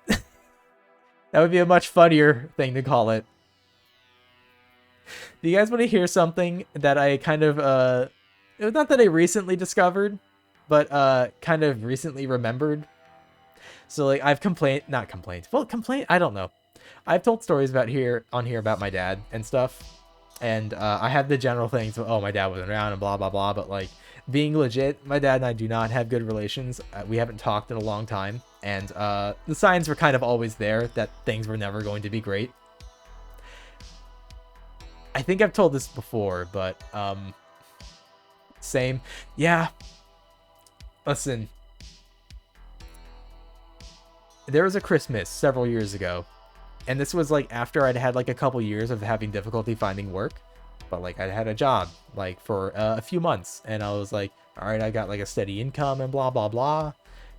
would be a much funnier thing to call it. Do you guys want to hear something that I kind of, it was not that I recently discovered, but kind of recently remembered? So, like, I've not complained. Well, I don't know. I've told stories on here about my dad and stuff. And I have the general things of, oh, my dad wasn't around and blah, blah, blah. But, like, being legit, my dad and I do not have good relations. We haven't talked in a long time. And the signs were kind of always there that things were never going to be great. I think I've told this before, but same. Yeah. Listen. There was a Christmas several years ago. And this was like after I'd had like a couple years of having difficulty finding work. But like I'd had a job like for a few months. And I was like, all right, I got like a steady income and blah, blah, blah.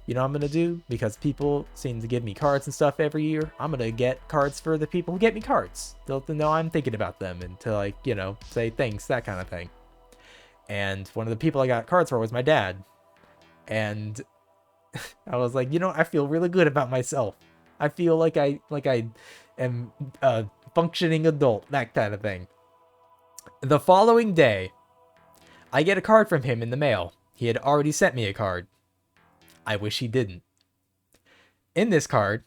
You know what I'm going to do? Because people seem to give me cards and stuff every year. I'm going to get cards for the people who get me cards. They'll know I'm thinking about them and to like, you know, say thanks, that kind of thing. And one of the people I got cards for was my dad. And I was like, you know, I feel really good about myself. I feel like I am a functioning adult, that kind of thing. The following day, I get a card from him in the mail. He had already sent me a card. I wish he didn't. In this card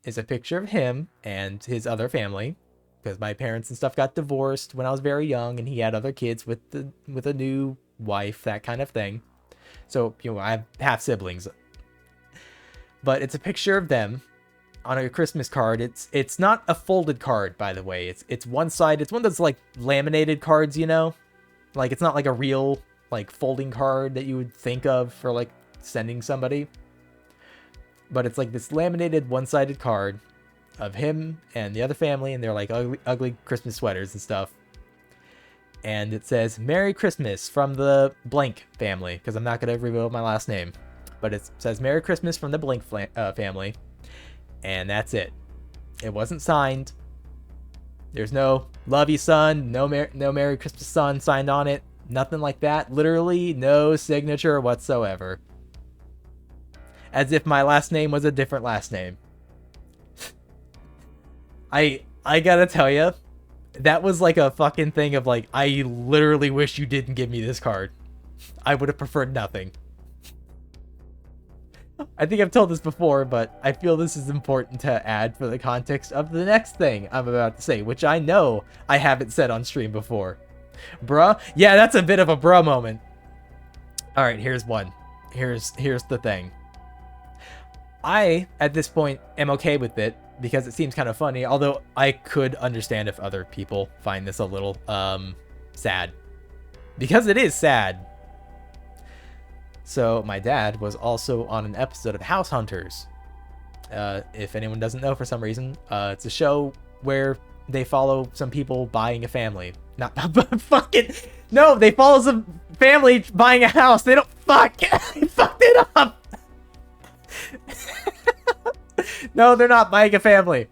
is a picture of him and his other family, because my parents and stuff got divorced when I was very young, and he had other kids with a new wife, that kind of thing. So, you know, I have half siblings. But it's a picture of them on a Christmas card. It's not a folded card, by the way. It's one side. It's one of those like laminated cards, you know? Like it's not like a real like folding card that you would think of for like sending somebody. But it's like this laminated one-sided card of him and the other family, and they're like ugly Christmas sweaters and stuff. And it says, Merry Christmas from the blank family, because I'm not going to reveal my last name. But it says, Merry Christmas from the blank family. And that's it. It wasn't signed. There's no love you, son. No Merry Christmas, son signed on it. Nothing like that. Literally no signature whatsoever. As if my last name was a different last name. I gotta tell you, that was like a fucking thing of like, I literally wish you didn't give me this card. I would have preferred nothing. I think I've told this before, but I feel this is important to add for the context of the next thing I'm about to say, which I know I haven't said on stream before. Bruh? Yeah, that's a bit of a bruh moment. Alright, here's one. Here's the thing. I, at this point, am okay with it because it seems kind of funny, although I could understand if other people find this a little, sad. Because it is sad. So, my dad was also on an episode of House Hunters. If anyone doesn't know for some reason, it's a show where they follow some people buying a family. Not fucking... No, they follow some family buying a house. They don't... Fuck! I fucked it up! No, they're not buying a family.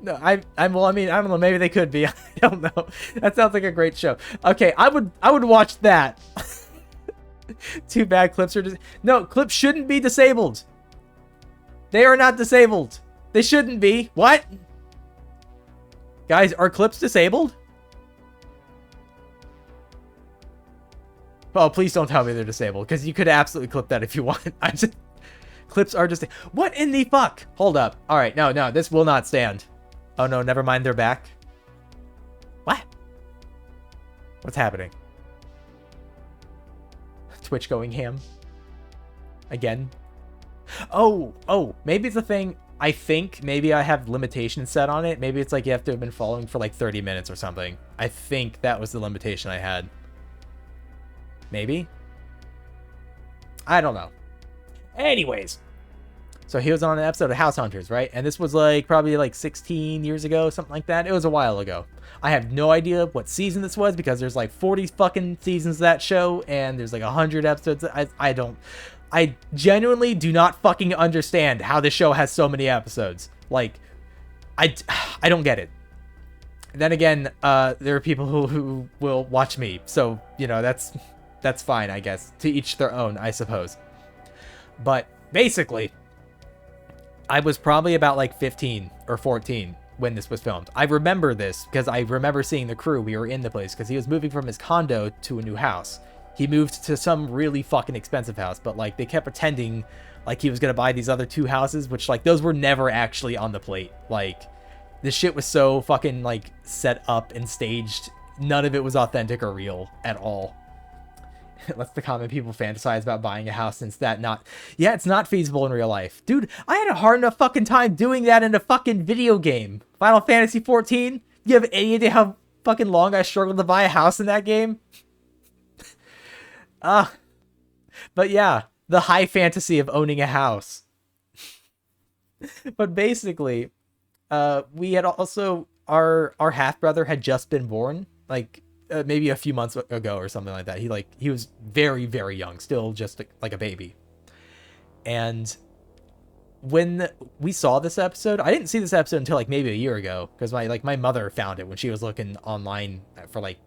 No, well, I mean, I don't know. Maybe they could be. I don't know. That sounds like a great show. Okay, I would watch that. Too bad clips are... No, clips shouldn't be disabled. They are not disabled. They shouldn't be. What? Guys, are clips disabled? Oh, please don't tell me they're disabled, because you could absolutely clip that if you want. Clips are just... What in the fuck? Hold up. All right, no, this will not stand. Oh, no, never mind, they're back. What? What's happening? Twitch going ham. Again. Oh, maybe it's a thing. I think maybe I have limitations set on it. Maybe it's like you have to have been following for like 30 minutes or something. I think that was the limitation I had. Maybe? I don't know. Anyways. So he was on an episode of House Hunters, right? And this was like probably like 16 years ago, something like that. It was a while ago. I have no idea what season this was because there's like 40 fucking seasons of that show and there's like 100 episodes. I genuinely do not fucking understand how this show has so many episodes. Like, I, I don't get it. Then again, there are people who will watch me, so you know that's fine, I guess. To each their own, I suppose. But basically, I was probably about like 15 or 14 when this was filmed. I remember this because I remember seeing the crew. We were in the place because he was moving from his condo to a new house. He moved to some really fucking expensive house, but like they kept pretending like he was gonna buy these other 2 houses, which like those were never actually on the plate. Like this shit was so fucking like set up and staged. None of it was authentic or real at all. Lets the common people fantasize about buying a house since that not... Yeah, it's not feasible in real life. Dude, I had a hard enough fucking time doing that in a fucking video game. Final Fantasy 14? You have any idea how fucking long I struggled to buy a house in that game? But yeah, the high fantasy of owning a house. But basically, we had also... Our half-brother had just been born. Like... maybe a few months ago or something like that. He was very, very young, still just like a baby. And when we saw this episode, I didn't see this episode until like maybe a year ago because my mother found it when she was looking online for like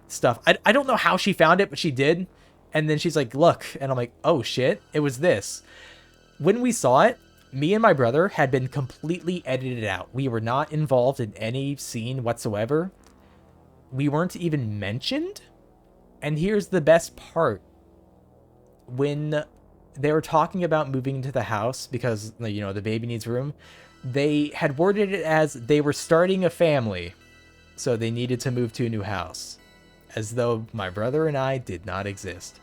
stuff. I don't know how she found it, but she did. And then she's like, look, and I'm like, oh shit, it was this. When we saw it, me and my brother had been completely edited out. We were not involved in any scene whatsoever. We weren't even mentioned. And here's the best part. When they were talking about moving into the house because, you know, the baby needs room, they had worded it as they were starting a family, so they needed to move to a new house. As though my brother and I did not exist.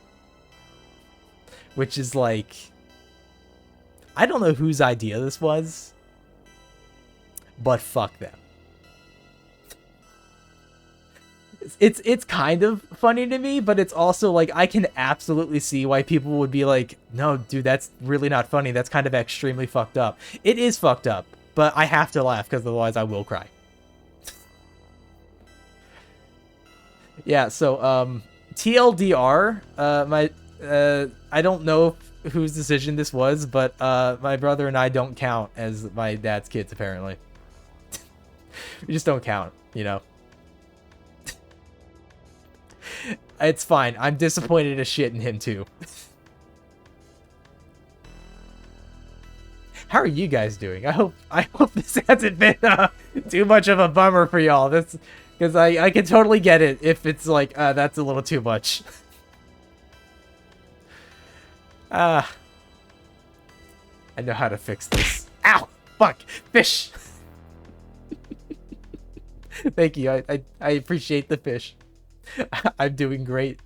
Which is like... I don't know whose idea this was, but fuck them. It's kind of funny to me, but it's also like I can absolutely see why people would be like, no, dude, that's really not funny. That's kind of extremely fucked up. It is fucked up, but I have to laugh because otherwise I will cry. Yeah, so TLDR, I don't know whose decision this was, but my brother and I don't count as my dad's kids apparently. We just don't count, you know. It's fine. I'm disappointed as shit in him too. How are you guys doing? I hope this hasn't been too much of a bummer for y'all. That's because I can totally get it if it's like that's a little too much. I know how to fix this. Ow! Fuck! Fish! Thank you. I appreciate the fish. I'm doing great.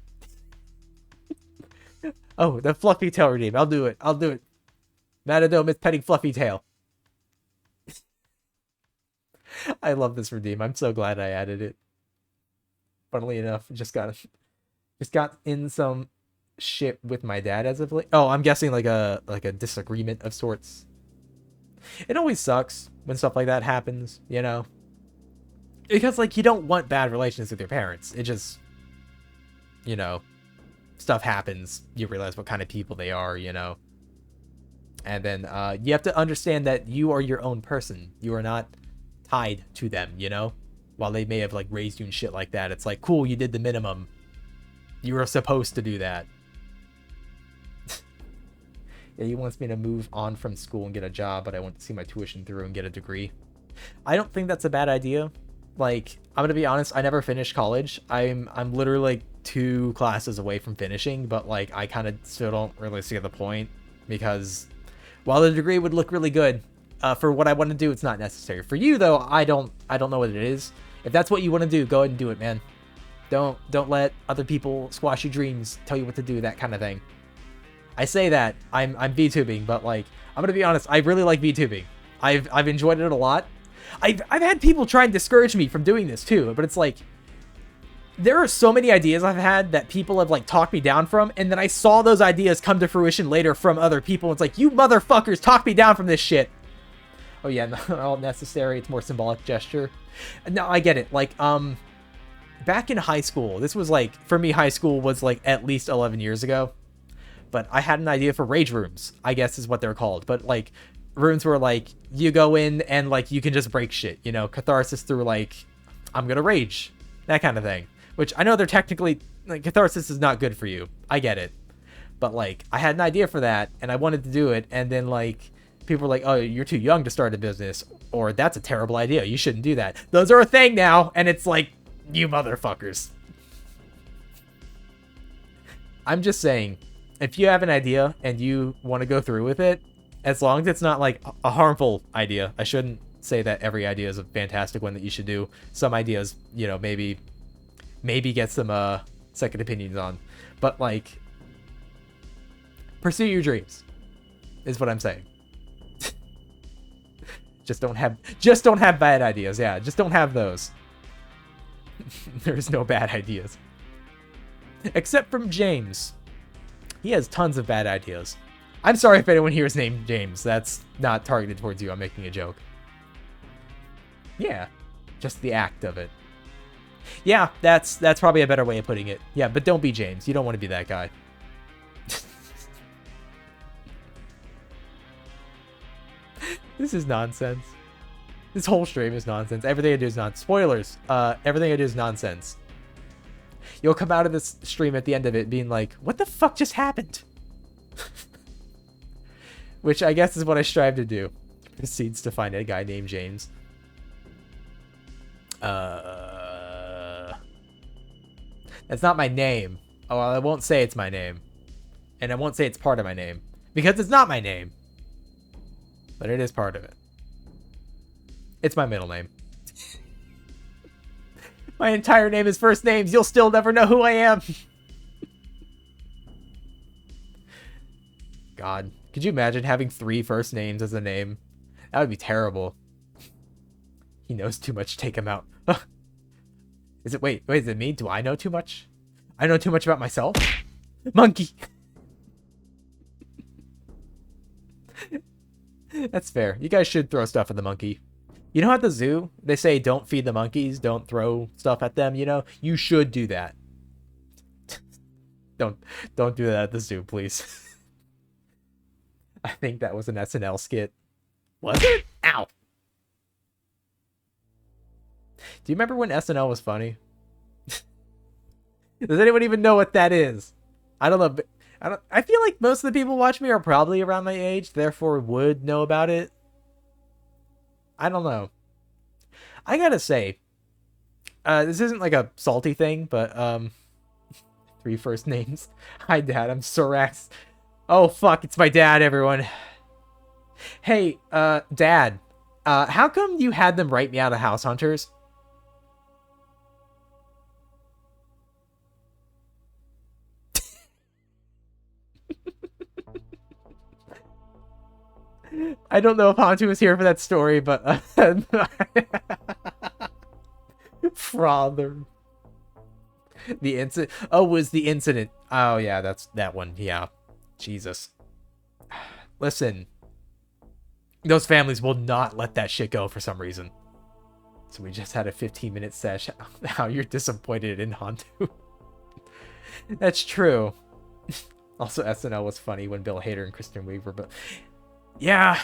Oh, the Fluffy Tail redeem. I'll do it. I'll do it. Matadome is petting Fluffy Tail. I love this redeem. I'm so glad I added it. Funnily enough, just got in some shit with my dad as of late. Oh, I'm guessing like a disagreement of sorts. It always sucks when stuff like that happens, you know? Because, like, you don't want bad relations with your parents. It just, you know, stuff happens. You realize what kind of people they are, you know? And then you have to understand that you are your own person. You are not tied to them, you know? While they may have, like, raised you and shit like that. It's like, cool, you did the minimum. You were supposed to do that. Yeah, he wants me to move on from school and get a job, but I want to see my tuition through and get a degree. I don't think that's a bad idea. Like, I'm gonna be honest, I never finished college. I'm literally like 2 classes away from finishing, but like I kind of still don't really see the point because while the degree would look really good for what I want to do, it's not necessary. For you though, I don't know what it is. If that's what you want to do, go ahead and do it, man. Don't let other people squash your dreams, tell you what to do, that kind of thing. I say that I'm VTubing, but like I'm gonna be honest, I really like VTubing. I've enjoyed it a lot. I've had people try and discourage me from doing this too, but it's like there are so many ideas I've had that people have like talked me down from, and then I saw those ideas come to fruition later from other people. It's like, you motherfuckers talked me down from this shit. Oh yeah, not all necessary. It's more symbolic gesture. No, I get it. Like back in high school, this was like, for me, high school was like at least 11 years ago. But I had an idea for rage rooms, I guess is what they're called. But like runes where like you go in and like you can just break shit, you know, catharsis through like I'm gonna rage, that kind of thing. Which I know they're technically like catharsis is not good for you. I get it, but like I had an idea for that and I wanted to do it, and then like people were like, "Oh, you're too young to start a business," or "That's a terrible idea. You shouldn't do that." Those are a thing now, and it's like, you motherfuckers. I'm just saying, if you have an idea and you want to go through with it, as long as it's not like a harmful idea. I shouldn't say that every idea is a fantastic one that you should do. Some ideas, you know, maybe get some second opinions on, but like pursue your dreams is what I'm saying. just don't have bad ideas. Yeah, just don't have those. There's no bad ideas. Except from James. He has tons of bad ideas. I'm sorry if anyone here is named James. That's not targeted towards you. I'm making a joke. Yeah, just the act of it. Yeah, that's probably a better way of putting it. Yeah, but don't be James. You don't want to be that guy. This is nonsense. This whole stream is nonsense. Everything I do is nonsense. Spoilers. Everything I do is nonsense. You'll come out of this stream at the end of it being like, what the fuck just happened? Which I guess is what I strive to do. Proceeds to find a guy named James. That's not my name. Oh, well, I won't say it's my name. And I won't say it's part of my name. Because it's not my name. But it is part of it. It's my middle name. My entire name is first names. You'll still never know who I am. God. Could you imagine having 3 first names as a name? That would be terrible. He knows too much. Take him out. Is it... Wait, is it me? Do I know too much? I know too much about myself? Monkey! That's fair. You guys should throw stuff at the monkey. You know, at the zoo, they say don't feed the monkeys, don't throw stuff at them, you know? You should do that. Don't do that at the zoo, please. I think that was an SNL skit. Was it? Ow! Do you remember when SNL was funny? Does anyone even know what that is? I don't know. I feel like most of the people watching me are probably around my age, therefore would know about it. I don't know. I gotta say, this isn't like a salty thing, but 3 first names. Hi, Dad. I'm Sorax. Oh fuck! It's my dad, everyone. Hey, Dad. How come you had them write me out of House Hunters? I don't know if Hantu was here for that story, but Frother. The incident. Oh, was the incident. Oh yeah, that's that one. Yeah. Jesus. Listen. Those families will not let that shit go for some reason. So we just had a 15-minute sesh. How you're disappointed in Hantu. That's true. Also, SNL was funny when Bill Hader and Kristen Weaver, but yeah.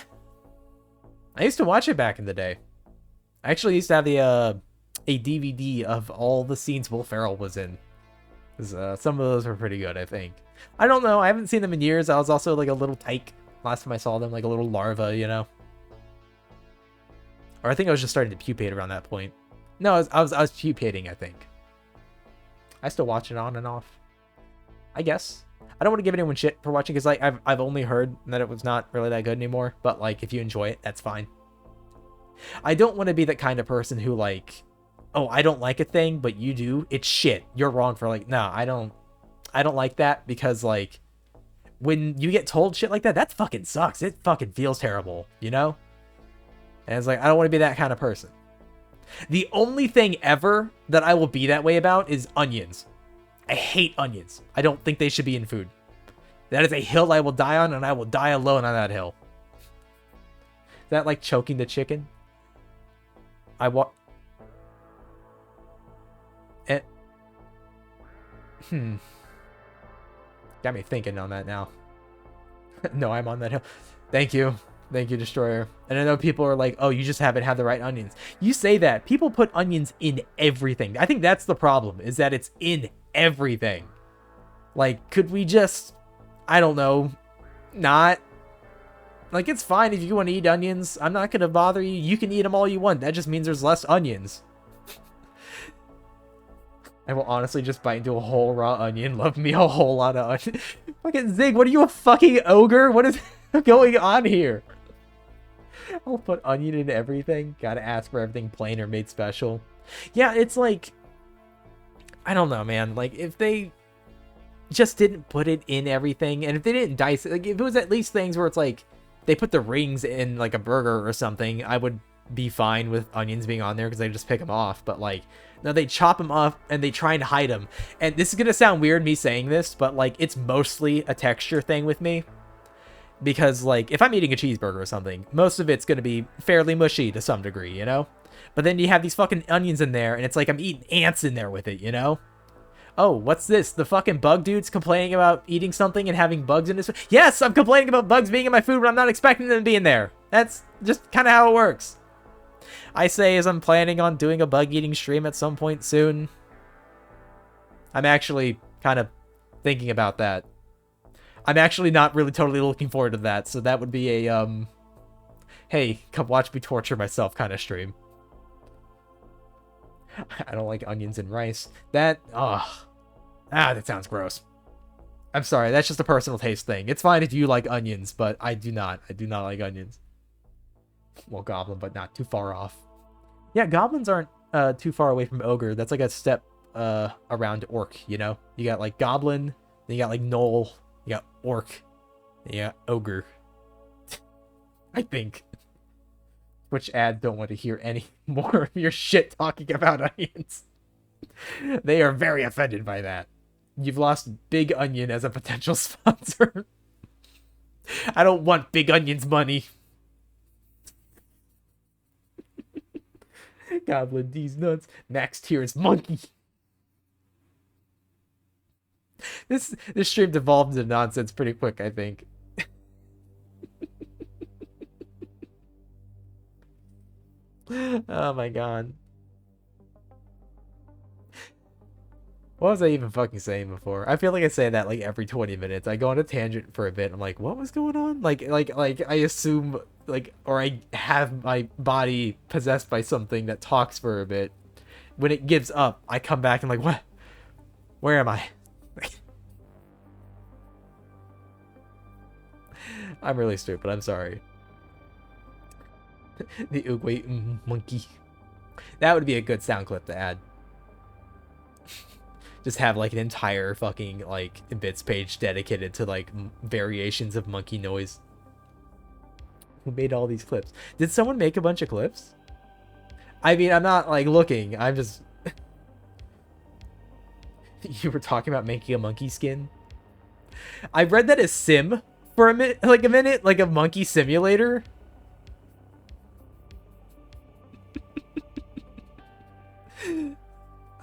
I used to watch it back in the day. I actually used to have a DVD of all the scenes Will Ferrell was in. Some of those were pretty good, I think. I don't know. I haven't seen them in years. I was also like a little tyke last time I saw them, like a little larva, you know? Or I think I was just starting to pupate around that point. No, I was pupating, I think. I still watch it on and off. I guess. I don't want to give anyone shit for watching because like I've only heard that it was not really that good anymore. But like if you enjoy it, that's fine. I don't want to be that kind of person who like, oh, I don't like a thing, but you do. It's shit. You're wrong for like, no, I don't like that because like when you get told shit like that, that fucking sucks. It fucking feels terrible, you know? And it's like, I don't want to be that kind of person. The only thing ever that I will be that way about is onions. I hate onions. I don't think they should be in food. That is a hill I will die on, and I will die alone on that hill. Is that like choking the chicken? Got me thinking on that now. No, I'm on that hill. Thank you. Thank you, Destroyer. And I know people are like, oh, you just haven't had the right onions. You say that. People put onions in everything. I think that's the problem, is that it's in everything. Like, could we just, I don't know, not? Like, it's fine if you want to eat onions. I'm not going to bother you. You can eat them all you want. That just means there's less onions. I will honestly just bite into a whole raw onion. Love me a whole lot of onion. Fucking Zig, what are you, a fucking ogre? What is going on here? I'll put onion in everything. Gotta ask for everything plain or made special. Yeah, it's like, I don't know, man. Like, if they just didn't put it in everything, and if they didn't dice it, like, if it was at least things where it's like, they put the rings in, like, a burger or something, I would be fine with onions being on there, because they just pick them off. But, like, no, they chop them up, and they try and hide them. And this is gonna sound weird, me saying this, but, like, it's mostly a texture thing with me. Because, like, if I'm eating a cheeseburger or something, most of it's going to be fairly mushy to some degree, you know? But then you have these fucking onions in there, and it's like I'm eating ants in there with it, you know? Oh, what's this? The fucking bug dude's complaining about eating something and having bugs in his food? Yes, I'm complaining about bugs being in my food when I'm not expecting them to be in there. That's just kind of how it works. I say as I'm planning on doing a bug-eating stream at some point soon. I'm actually kind of thinking about that. I'm actually not really totally looking forward to that, so that would be a, hey, come watch me torture myself kind of stream. I don't like onions and rice. That, that sounds gross. I'm sorry, that's just a personal taste thing. It's fine if you like onions, but I do not. I do not like onions. Well, goblin, but not too far off. Yeah, goblins aren't too far away from ogre. That's like a step around orc, you know? You got, like, goblin, then you got, like, gnoll. You got orc. Yeah, ogre. I think. Which ads don't want to hear any more of your shit talking about onions. They are very offended by that. You've lost Big Onion as a potential sponsor. I don't want Big Onion's money. Goblin D's nuts. Max tier is monkey. This stream devolved into nonsense pretty quick, I think. Oh my god. What was I even fucking saying before? I feel like I say that like every 20 minutes. I go on a tangent for a bit. I'm like, what was going on? Like I assume like, or I have my body possessed by something that talks for a bit. When it gives up, I come back and like, what? Where am I? I'm really stupid. I'm sorry. The Oogway monkey. That would be a good sound clip to add. Just have like an entire fucking like bits page dedicated to like variations of monkey noise. Who made all these clips? Did someone make a bunch of clips? I mean, I'm not like looking. I'm just. You were talking about making a monkey skin. I read that as Sim for a minute, like a monkey simulator.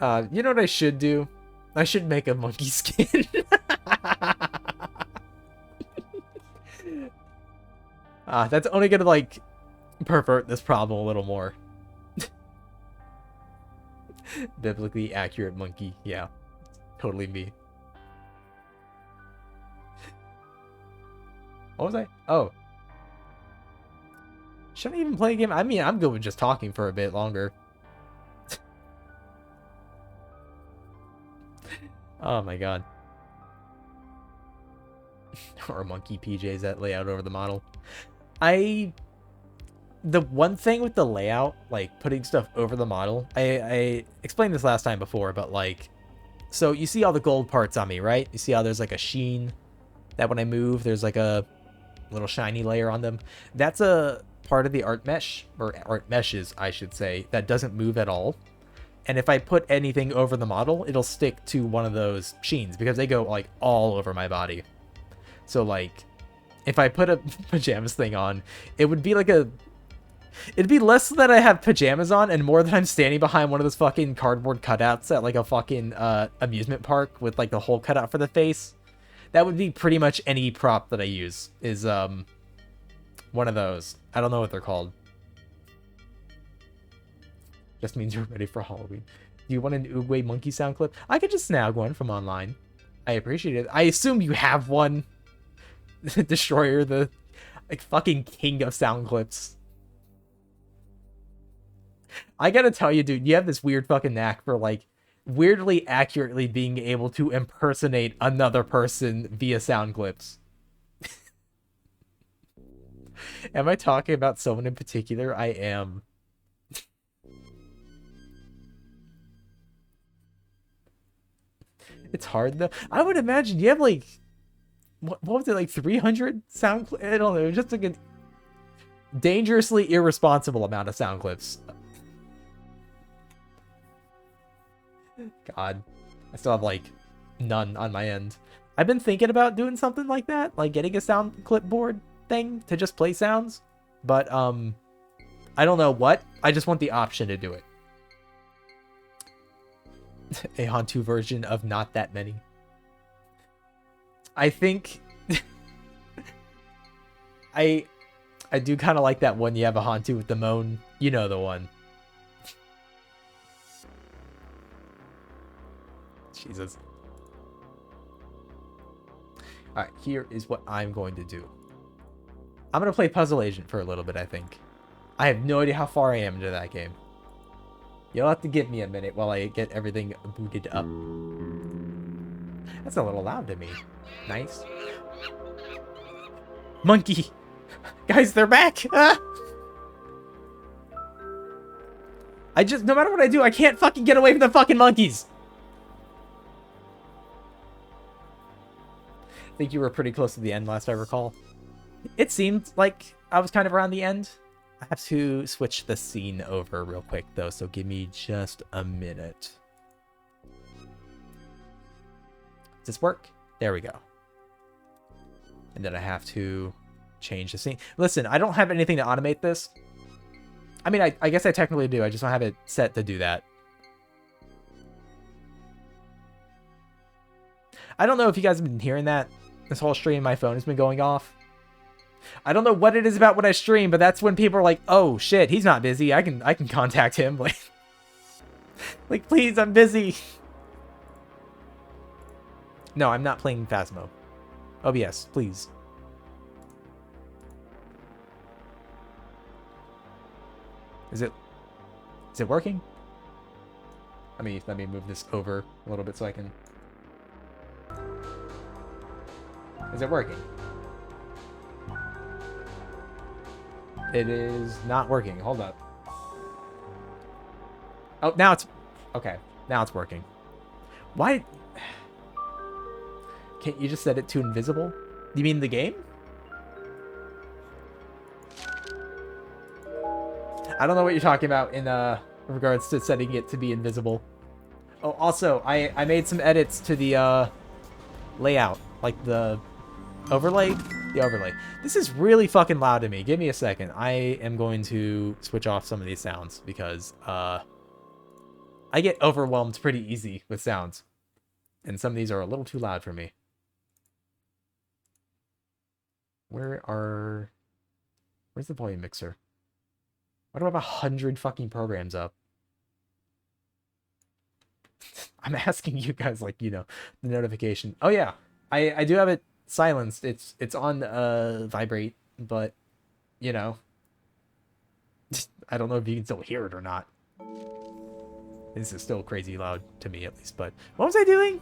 You know what I should do? I should make a monkey skin. That's only gonna like pervert this problem a little more. Biblically accurate monkey, yeah, totally me. What was I? Oh. Should I even play a game? I mean, I'm good with just talking for a bit longer. Oh my god. Or monkey PJs that lay out over the model. The one thing with the layout, like putting stuff over the model, I explained this last time before, but like, so you see all the gold parts on me, right? You see how there's like a sheen that when I move, there's like a little shiny layer on them. That's a part of the art mesh, or art meshes, I should say, that doesn't move at all. And if I put anything over the model, it'll stick to one of those sheens because they go like all over my body. So like, if I put a pajamas thing on, it would be like it'd be less that I have pajamas on and more that I'm standing behind one of those fucking cardboard cutouts at like a fucking amusement park with like the hole cut out for the face. That would be pretty much any prop that I use is One of those. I don't know what they're called. Just means you're ready for Halloween. Do you want an Oogway monkey sound clip? I could just snag one from online. I appreciate it. I assume you have one. Destroyer, the like fucking king of sound clips. I gotta tell you, dude, you have this weird fucking knack for like weirdly accurately being able to impersonate another person via sound clips. Am I talking about someone in particular? I am. It's hard though. I would imagine you have like what was it, like 300 sound clips? I don't know, just like a dangerously irresponsible amount of sound clips. God, I still have like none on my end. I've been thinking about doing something like that, like getting a sound clipboard thing to just play sounds, but I don't know what. I just want the option to do it. A Hantu version of Not That Many. I think I do kind of like that one. You have a Hantu with the moan. You know the one. Jesus. Alright, here is what I'm going to do. I'm going to play Puzzle Agent for a little bit, I think. I have no idea how far I am into that game. You'll have to give me a minute while I get everything booted up. That's a little loud to me. Nice. Monkey! Guys, they're back! Ah! No matter what I do, I can't fucking get away from the fucking monkeys! I think you were pretty close to the end last I recall. It seemed like I was kind of around the end. I have to switch the scene over real quick, though, so give me just a minute. Does this work? There we go. And then I have to change the scene. Listen, I don't have anything to automate this. I mean, I guess I technically do. I just don't have it set to do that. I don't know if you guys have been hearing that. This whole stream, my phone has been going off. I don't know what it is about when I stream, but that's when people are like, "Oh shit, he's not busy. I can contact him." Like, please, I'm busy. No, I'm not playing Phasmo. OBS, please. Is it working? Let me move this over a little bit so I can. Is it working? It is not working. Hold up. Oh, now it's... Okay. Now it's working. Why... Can't you just set it to invisible? You mean the game? I don't know what you're talking about in regards to setting it to be invisible. Oh, also, I made some edits to the layout. Like the overlay? The overlay. This is really fucking loud to me. Give me a second. I am going to switch off some of these sounds because I get overwhelmed pretty easy with sounds. And some of these are a little too loud for me. Where's the volume mixer? Why do I have 100 fucking programs up? I'm asking you guys, like, you know, the notification. Oh yeah, I do have it silenced. It's on vibrate, but you know, I don't know if you can still hear it or not. This is still crazy loud to me, at least. But what was I doing?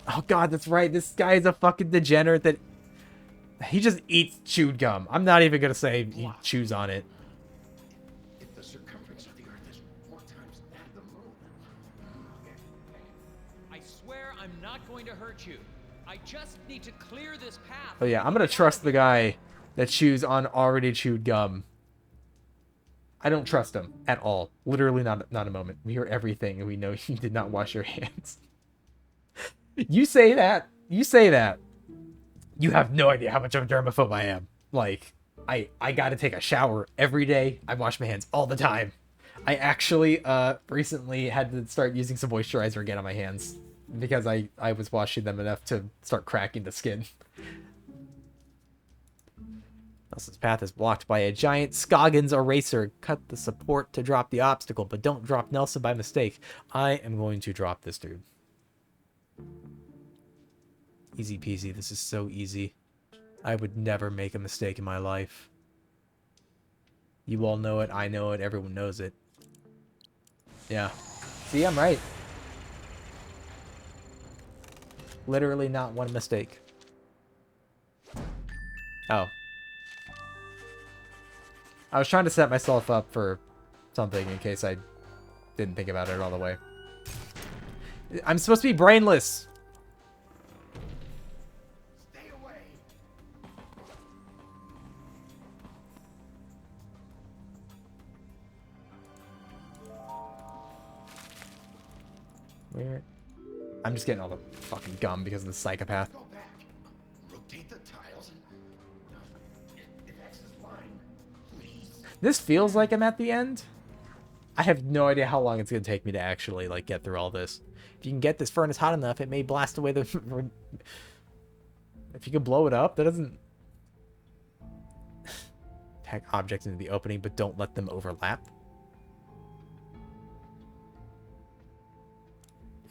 Oh god, that's right. This guy is a fucking degenerate that he just eats chewed gum. I'm not even gonna say he chews on it. If the circumference of the Earth is 4 times that of the moon. I swear I'm not going to hurt you. I just need to clear this path. Oh yeah, I'm gonna trust the guy that chews on already chewed gum. I don't trust him at all. Literally not a moment. We hear everything and we know you did not wash your hands. You say that. You say that. You have no idea how much of a germaphobe I am. Like, I gotta take a shower every day. I wash my hands all the time. I actually recently had to start using some moisturizer again on my hands because I was washing them enough to start cracking the skin. Nelson's path is blocked by a giant Scoggins eraser. Cut the support to drop the obstacle, but don't drop Nelson by mistake. I am going to drop this dude. Easy peasy. This is so easy. I would never make a mistake in my life. You all know it. I know it. Everyone knows it. Yeah. See, I'm right. Literally not one mistake. Oh. I was trying to set myself up for something in case I didn't think about it all the way. I'm supposed to be brainless. Stay away. Where? I'm just getting all the fucking gum because of the psychopath. Go back. Rotate the tiles and if X is fine, please. This feels like I'm at the end. I have no idea how long it's going to take me to actually, like, get through all this. If you can get this furnace hot enough, it may blast away the... If you can blow it up, that doesn't... Pack objects into the opening, but don't let them overlap.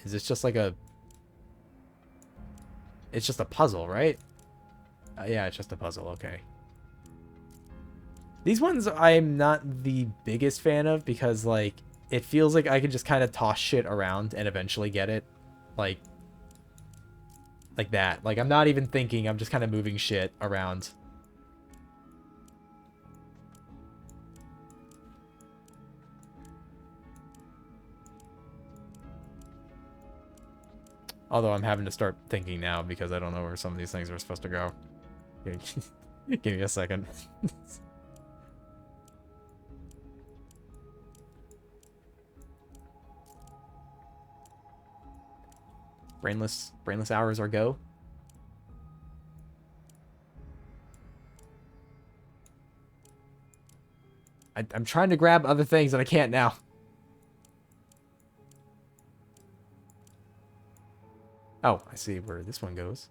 Is this just like a... It's just a puzzle, right? Yeah, it's just a puzzle, okay. These ones I'm not the biggest fan of because, like, it feels like I can just kind of toss shit around and eventually get it. Like that. Like, I'm not even thinking, I'm just kind of moving shit around. Although I'm having to start thinking now because I don't know where some of these things are supposed to go. Give me a second. Brainless hours are go. I'm trying to grab other things and I can't now. Oh, I see where this one goes.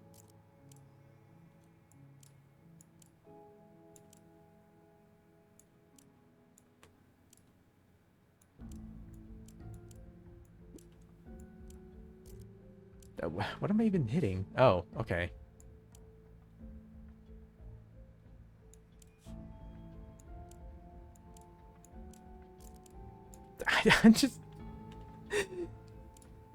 What am I even hitting? Oh, okay. I just...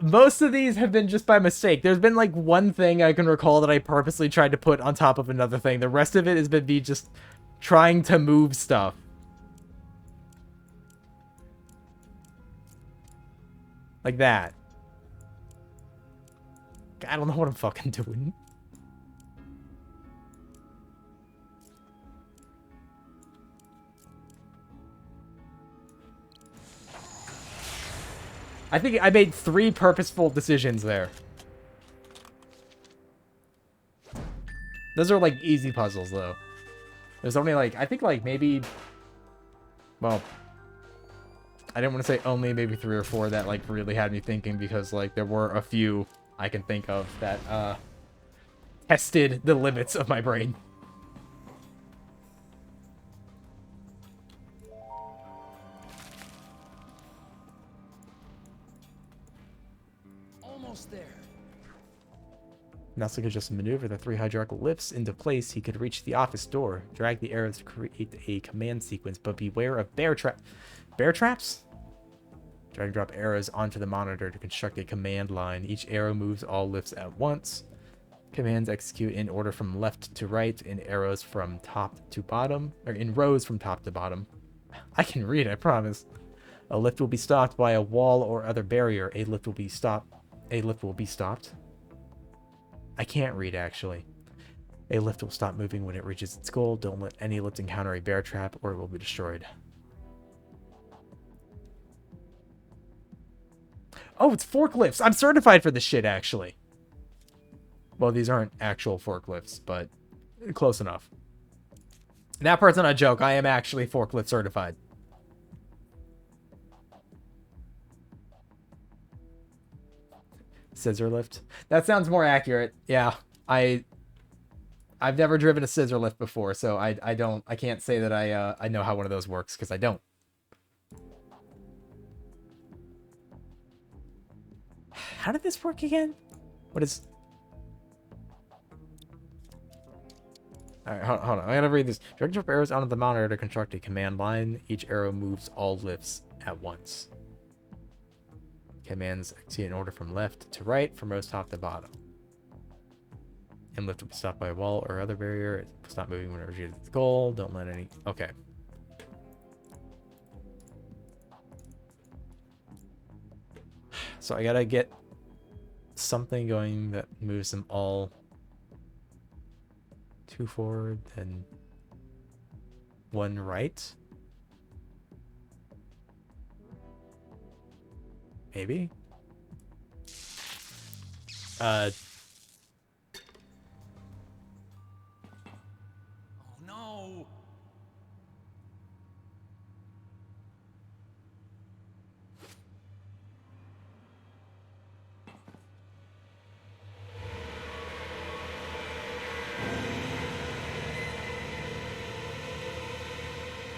Most of these have been just by mistake. There's been like one thing I can recall that I purposely tried to put on top of another thing. The rest of it has been me just trying to move stuff. Like that. I don't know what I'm fucking doing. I think I made 3 purposeful decisions there. Those are like easy puzzles though. There's only like, I think like maybe, well, I didn't want to say only, maybe 3 or 4 that like really had me thinking because like there were a few I can think of that tested the limits of my brain. Almost there. Nelson could just maneuver the 3 hydraulic lifts into place. He could reach the office door, drag the arrows to create a command sequence, but beware of bear traps? Drag and drop arrows onto the monitor to construct a command line. Each arrow moves all lifts at once. Commands execute in order from left to right, in arrows from top to bottom, or in rows from top to bottom. I can read, I promise. A lift will be stopped by a wall or other barrier. A lift will be stopped. I can't read, actually. A lift will stop moving when it reaches its goal. Don't let any lift encounter a bear trap or it will be destroyed. Oh, it's forklifts. I'm certified for this shit, actually. Well, these aren't actual forklifts, but close enough. That part's not a joke. I am actually forklift certified. Scissor lift. That sounds more accurate. Yeah, I I've never driven a scissor lift before, so I can't say that I know how one of those works because I don't. How did this work again? What is? All right, hold on. I gotta read this. Direct jump arrows onto the monitor to construct a command line. Each arrow moves all lifts at once. Commands execute in order from left to right, from most top to bottom. And lift will be stopped by a wall or other barrier. Stop moving whenever you hit the goal. Don't let any. Okay. So I gotta get something going that moves them all 2 forward, then 1 right. Maybe. Oh no.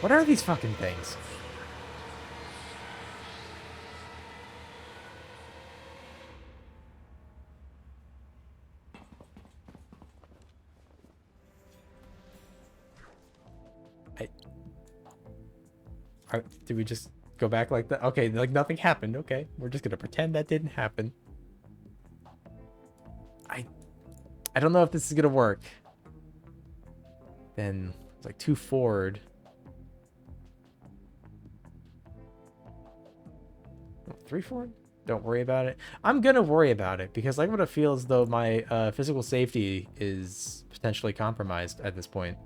What are these fucking things? Did we just go back like that? Okay, like nothing happened. Okay, we're just gonna pretend that didn't happen. I don't know if this is gonna work. Then it's like 2 forward. 3 forward? Don't worry about it. I'm gonna worry about it because I'm gonna feel as though my physical safety is potentially compromised at this point.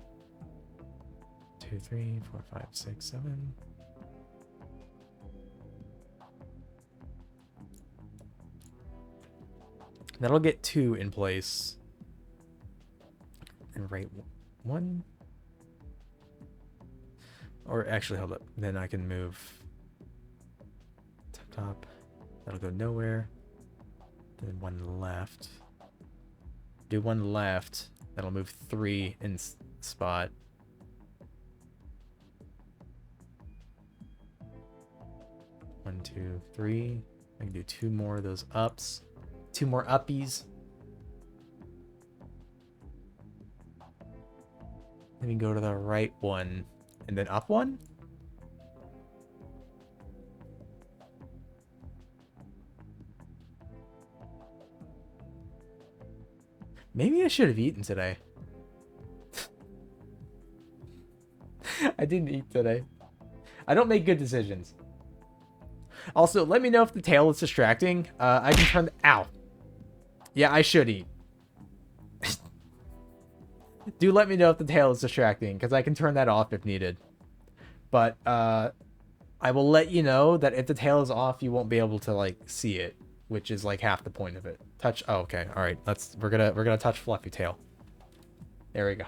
2, 3, 4, 5, 6, 7. That'll get 2 in place. And right 1. Or actually, hold up. Then I can move top. That'll go nowhere. Then 1 left. Do 1 left. That'll move 3 in spot. One, 2, 3. I can do 2 more of those ups. 2 more uppies. Then we can go to the right 1. And then up 1? Maybe I should have eaten today. I didn't eat today. I don't make good decisions. Also, let me know if the tail is distracting. I can turn... Ow. Yeah, I should eat. Do let me know if the tail is distracting, because I can turn that off if needed. But I will let you know that if the tail is off, you won't be able to like see it, which is like half the point of it. Touch. Oh, okay. All right. We're gonna touch Fluffy Tail. There we go.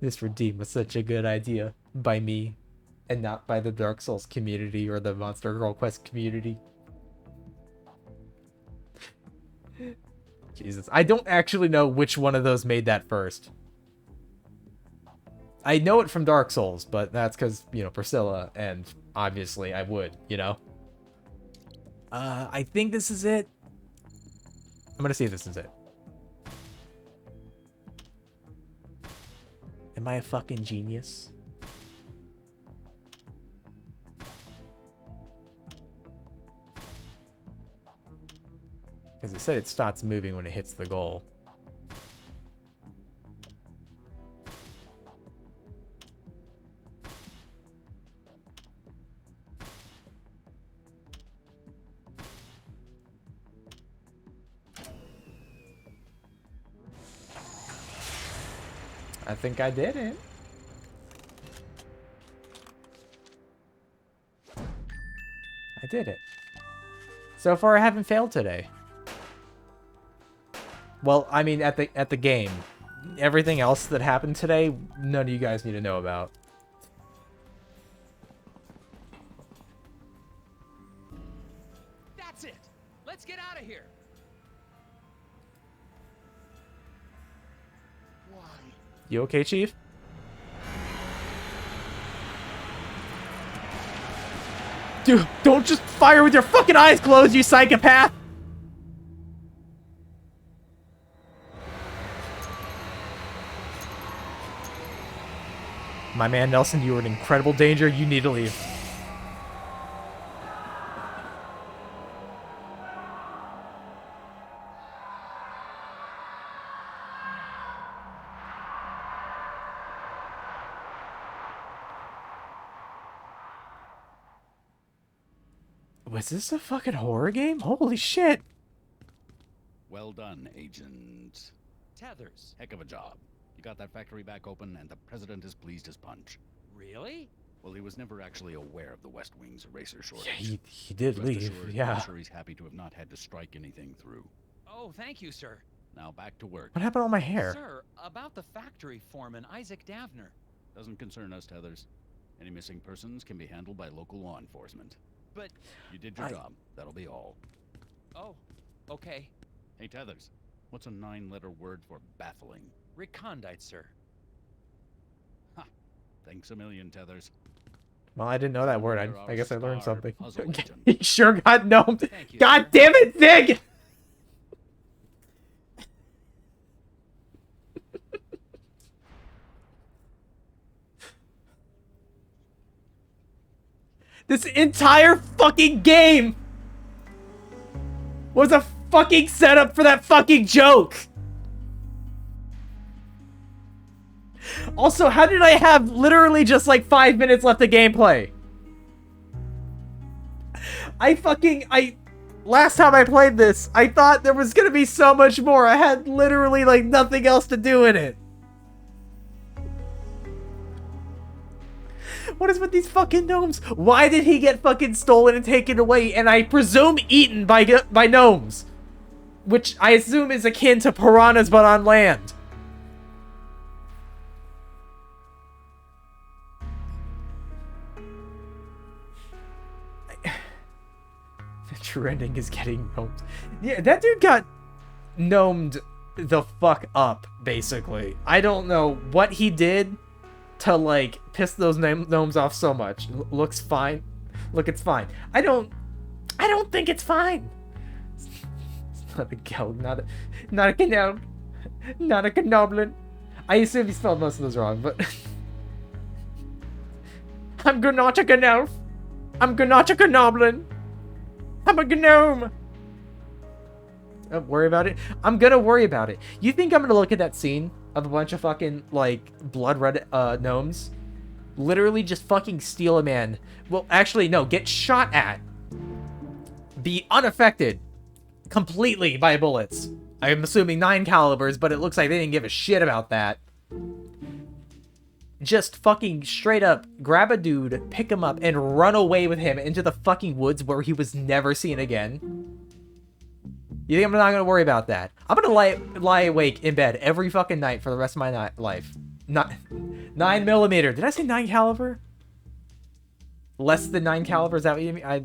This redeem was such a good idea by me, and not by the Dark Souls community or the Monster Girl Quest community. Jesus, I don't actually know which one of those made that first. I know it from Dark Souls, but that's because, you know, Priscilla, and obviously I would, you know? I think this is it. I'm gonna see if this is it. Am I a fucking genius? Because it said it starts moving when it hits the goal. I think I did it. I did it. So far, I haven't failed today. Well, I mean, at the game. Everything else that happened today, none of you guys need to know about. That's it. Let's get out of here. You okay, Chief? Dude, don't just fire with your fucking eyes closed, you psychopath! My man Nelson, you are in incredible danger. You need to leave. Was this a fucking horror game? Holy shit. Well done, Agent. Tethers. Heck of a job. You got that factory back open, and the president is pleased as punch. Really? Well, he was never actually aware of the West Wing's eraser shortage. Yeah, he did Rest leave. assured, Yeah. I'm sure he's happy to have not had to strike anything through. Oh, thank you, sir. Now back to work. What happened to all my hair? Sir, about the factory foreman, Isaac Davner. Doesn't concern us, Tethers. Any missing persons can be handled by local law enforcement. But, You did your job. That'll be all. oh, okay. Hey, Tethers. What's a 9-letter word for baffling? Recondite, sir. Ha! Thanks a million, Tethers. Well, I didn't know that word. You're I guess I learned star something. puzzle agent. He sure got gnomed. Thank you, God sir. damn it, Zig! This entire fucking game was a fucking setup for that fucking joke. Also, how did I have literally just like 5 minutes left of gameplay? Last time I played this, I thought there was gonna be so much more. I had literally like nothing else to do in it. What is with these fucking gnomes? Why did he get fucking stolen and taken away, and I presume eaten by gnomes? Which I assume is akin to piranhas but on land. The true ending is getting gnomed. Yeah, that dude got gnomed the fuck up, basically. I don't know what he did to, like, piss those gnomes off so much. Looks fine. Look, it's fine. I don't think it's fine. It's not a goblin, not a gnome, not a gnoblin. I assume he spelled most of those wrong, but I'm not a gnome. I'm not a gnoblin. I'm a gnome. Don't worry about it. I'm gonna worry about it. You think I'm gonna look at that scene of a bunch of fucking, like, blood red gnomes literally just fucking steal a man? Well, actually, no, get shot at. Be unaffected completely by bullets. I'm assuming 9 calibers, but it looks like they didn't give a shit about that. Just fucking straight up grab a dude, pick him up, and run away with him into the fucking woods where he was never seen again. You think I'm not gonna worry about that? I'm gonna lie awake in bed every fucking night for the rest of my life. Not 9mm. Did I say 9 caliber? Less than 9 caliber? Is that what you mean? I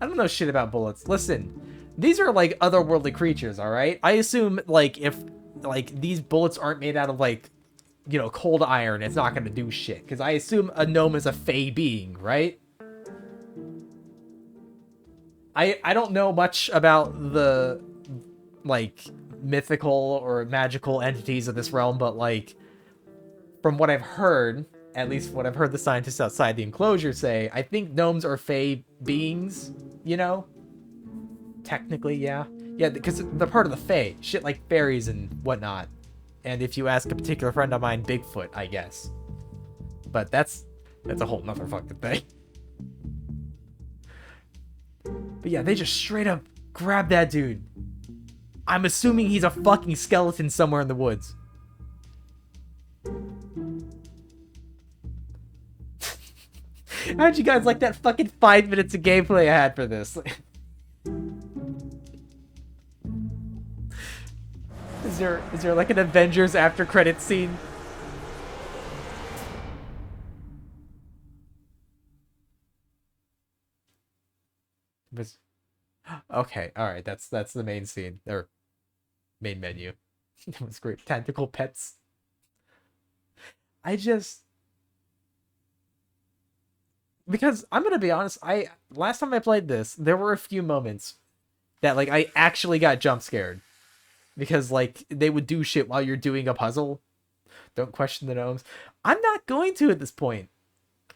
don't know shit about bullets. Listen, these are like otherworldly creatures, all right? I assume like if like these bullets aren't made out of like, you know, cold iron, it's not gonna do shit. Because I assume a gnome is a fey being, right? I don't know much about the, like, mythical or magical entities of this realm, but, like, from what I've heard, at least what I've heard the scientists outside the enclosure say, I think gnomes are fey beings, you know? Technically, yeah. Yeah, because they're part of the fey. Shit like fairies and whatnot. And if you ask a particular friend of mine, Bigfoot, I guess. But that's a whole nother fucking thing. But yeah, they just straight up grab that dude. I'm assuming he's a fucking skeleton somewhere in the woods. How'd you guys like that fucking 5 minutes of gameplay I had for this? Is there like an Avengers after credits scene? Okay, all right, that's the main scene or main menu. It was great. Tentacle pets. I just because I'm gonna be honest, I last time I played this, there were a few moments that like I actually got jump scared because like they would do shit while you're doing a puzzle. Don't question the gnomes. I'm not going to at this point.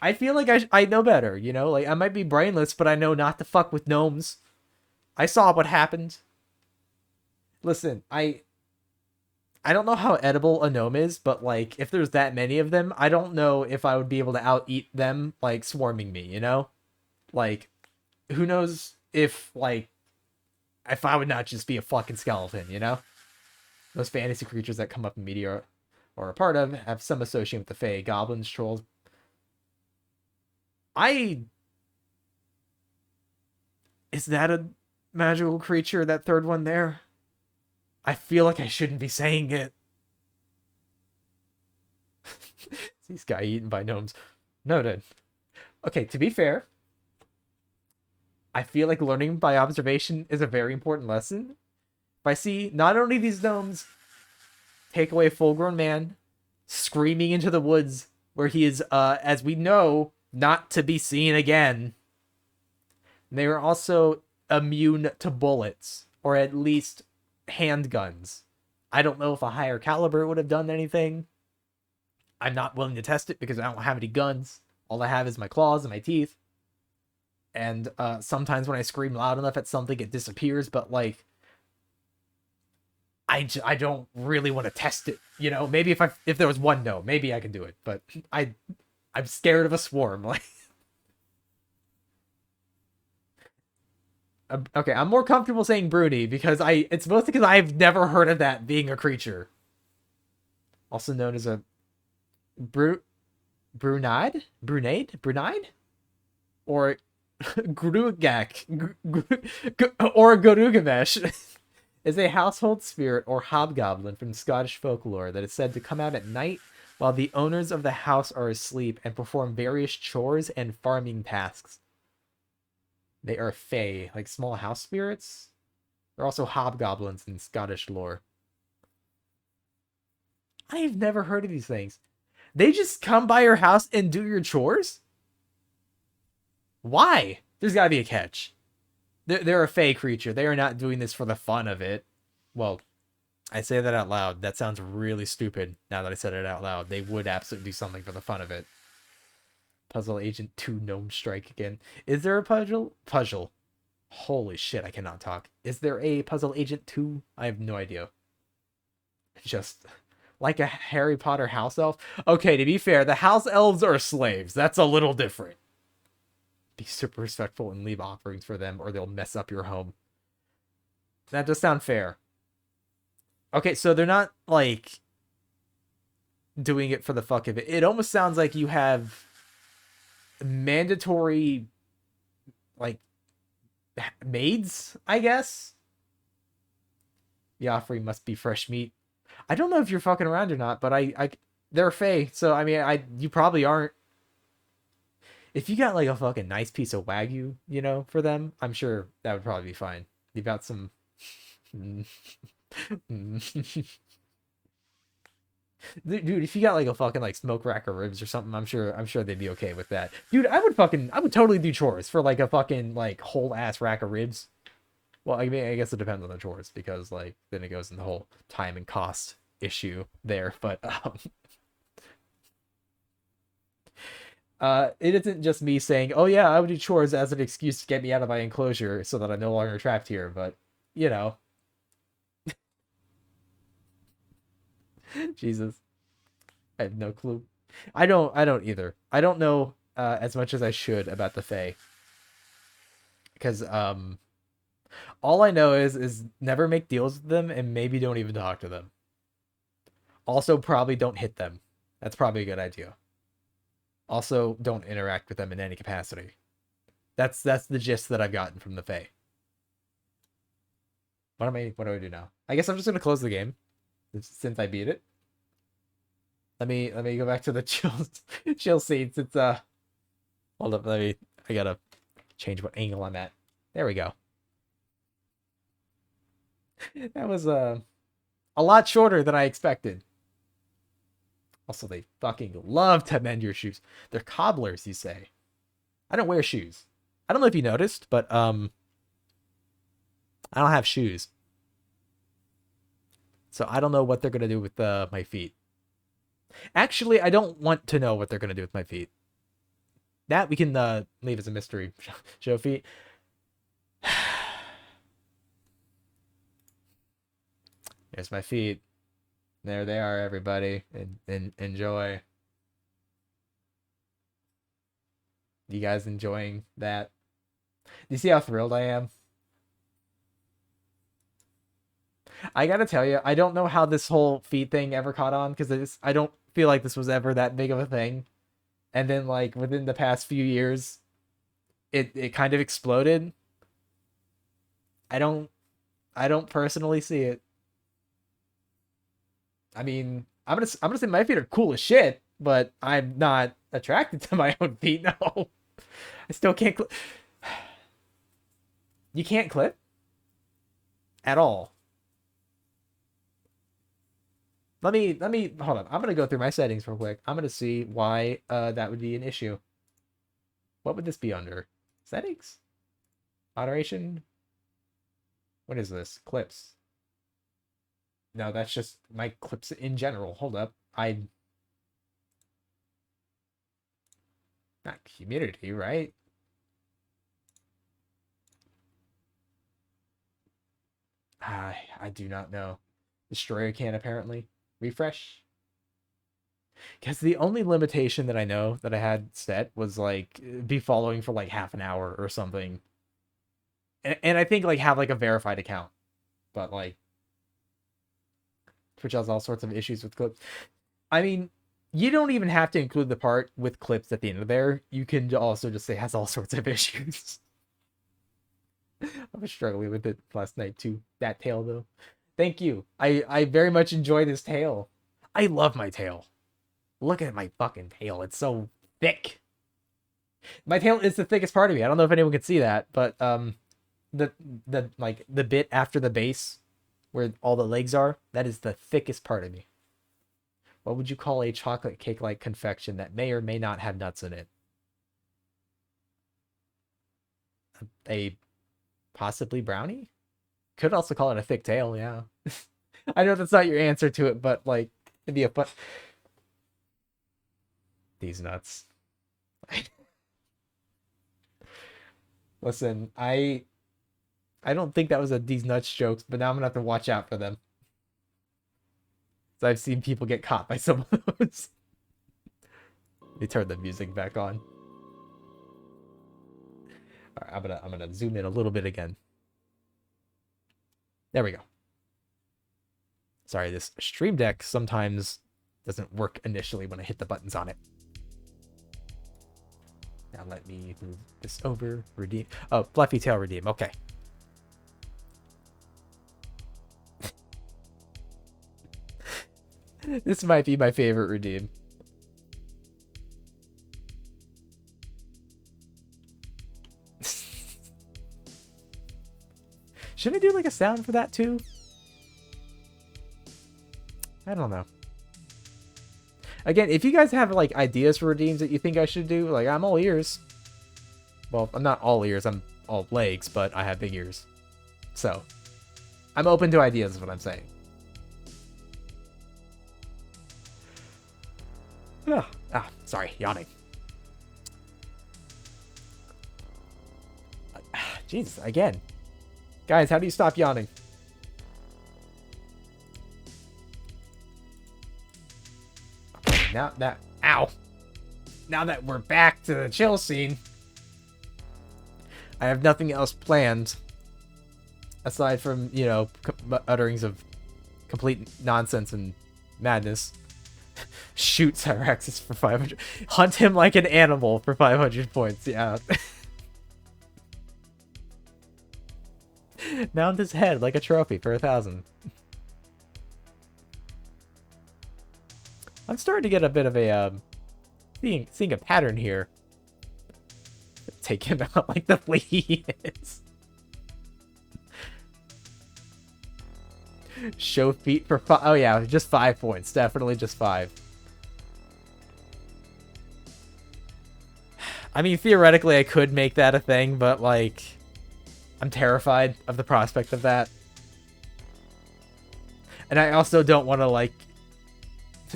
I feel like I know better, you know? Like I might be brainless, but I know not to fuck with gnomes. I saw what happened. Listen, I don't know how edible a gnome is, but like if there's that many of them, I don't know if I would be able to out eat them like swarming me, you know? Like who knows if I would not just be a fucking skeleton, you know? Those fantasy creatures that come up in media or a part of have some association with the Fae, goblins, trolls. Is that a magical creature, that third one there? I feel like I shouldn't be saying it. This guy eaten by gnomes. Noted. Okay, to be fair, I feel like learning by observation is a very important lesson. If I see not only these gnomes take away a full-grown man screaming into the woods where he is, as we know, not to be seen again, they are also immune to bullets, or at least handguns. I don't know if a higher caliber would have done anything. I'm not willing to test it because I don't have any guns. All I have is my claws and my teeth. And sometimes when I scream loud enough at something, it disappears. But like, I don't really want to test it. You know, maybe if there was one no, maybe I could do it. But I'm scared of a swarm. Like, okay, I'm more comfortable saying Bruni because it's mostly because I've never heard of that being a creature. Also known as a Brunade? Or Grugak or Gorugamesh is a household spirit or hobgoblin from Scottish folklore that is said to come out at night while the owners of the house are asleep and perform various chores and farming tasks. They are fae, like small house spirits. They're also hobgoblins in Scottish lore. I've never heard of these things. They just come by your house and do your chores? Why? There's gotta be a catch. They're a fae creature. They are not doing this for the fun of it. Well, I say that out loud. That sounds really stupid now that I said it out loud. They would absolutely do something for the fun of it. Puzzle Agent 2 Gnome Strike again. Is there a puzzle? Puzzle. Holy shit, I cannot talk. Is there a Puzzle Agent 2? I have no idea. Just like a Harry Potter house elf? Okay, to be fair, the house elves are slaves. That's a little different. Be super respectful and leave offerings for them or they'll mess up your home. That does sound fair. Okay, so they're not, like, doing it for the fuck of it. It almost sounds like you have mandatory, like, maids, I guess? The offering must be fresh meat. I don't know if you're fucking around or not, but they're fae, so, I mean, you probably aren't. If you got, like, a fucking nice piece of Wagyu, you know, for them, I'm sure that would probably be fine. You've got some... Dude, if you got like a fucking like smoke rack of ribs or something, I'm sure they'd be okay with that. Dude, I would totally do chores for like a fucking like whole ass rack of ribs. Well, I mean, I guess it depends on the chores because like then it goes in the whole time and cost issue there. But it isn't just me saying, "Oh yeah, I would do chores" as an excuse to get me out of my enclosure so that I'm no longer trapped here. But you know. Jesus. I have no clue. I don't either. I don't know as much as I should about the Fae. Because all I know is never make deals with them and maybe don't even talk to them. Also probably don't hit them. That's probably a good idea. Also don't interact with them in any capacity. That's the gist that I've gotten from the Fae. What do I do now? I guess I'm just gonna close the game. Since I beat it. Let me go back to the chill seats. It's hold up, I gotta change what angle I'm at. There we go. That was a lot shorter than I expected. Also, they fucking love to mend your shoes. They're cobblers, you say. I don't wear shoes. I don't know if you noticed, but I don't have shoes. So I don't know what they're going to do with my feet. Actually, I don't want to know what they're going to do with my feet. That we can leave as a mystery. Show feet. There's my feet. There they are, everybody. And enjoy. You guys enjoying that? Do you see how thrilled I am? I gotta tell you, I don't know how this whole feet thing ever caught on, because I don't feel like this was ever that big of a thing. And then, like, within the past few years, it kind of exploded. I don't personally see it. I mean, I'm gonna say my feet are cool as shit, but I'm not attracted to my own feet. No, I still can't clip. You can't clip at all. Let me hold on. I'm gonna go through my settings real quick. I'm gonna see why that would be an issue. What would this be under? Settings? Moderation? What is this? Clips. No, that's just my clips in general. Hold up. Not humidity, right? I do not know. Destroyer can apparently. Refresh. Because the only limitation that I know that I had set was like be following for like half an hour or something. And I think like have like a verified account. But like Twitch has all sorts of issues with clips. I mean, you don't even have to include the part with clips at the end of there. You can also just say has all sorts of issues. I was struggling with it last night too. That tail though. Thank you. I very much enjoy this tail. I love my tail. Look at my fucking tail. It's so thick. My tail is the thickest part of me. I don't know if anyone can see that, but the like the bit after the base where all the legs are, that is the thickest part of me. What would you call a chocolate cake like confection that may or may not have nuts in it? A possibly brownie? Could also call it a thick tail, yeah. I know that's not your answer to it, but like it'd be a fun. These nuts. Listen, I don't think that was a these nuts jokes, but now I'm gonna have to watch out for them. So I've seen people get caught by some of those. Let me turn the music back on. All right, I'm gonna zoom in a little bit again. There we go. Sorry, this Stream Deck sometimes doesn't work initially when I hit the buttons on it. Now let me move this over. Redeem. Oh, fluffy tail redeem. Okay. This might be my favorite redeem. Should I do like a sound for that too? I don't know. Again, if you guys have like ideas for redeems that you think I should do, like I'm all ears. Well, I'm not all ears, I'm all legs, but I have big ears. So, I'm open to ideas is what I'm saying. Sorry, yawning. Jesus, again. Guys, how do you stop yawning? Okay, now that... Ow! Now that we're back to the chill scene, I have nothing else planned. Aside from, you know, utterings of complete nonsense and madness. Shoot Cyraxis for 500. Hunt him like an animal for 500 points, yeah. Mount his head like a trophy for 1,000. I'm starting to get a bit of a seeing a pattern here. Take him out like the flea he is. Show feet for 5. Oh yeah, just 5 points. Definitely just 5. I mean, theoretically, I could make that a thing, but, like, I'm terrified of the prospect of that. And I also don't want to, like,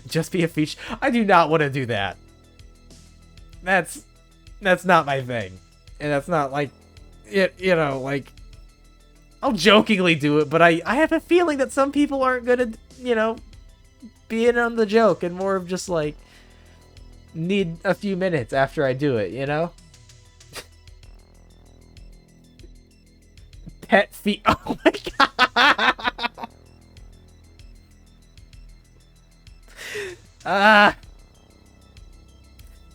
just be a feature. I do not want to do that. That's not my thing. And that's not, like, you know, like, I'll jokingly do it, but I have a feeling that some people aren't gonna, you know, be in on the joke and more of just, like, need a few minutes after I do it, you know? Pet feet. Oh my god!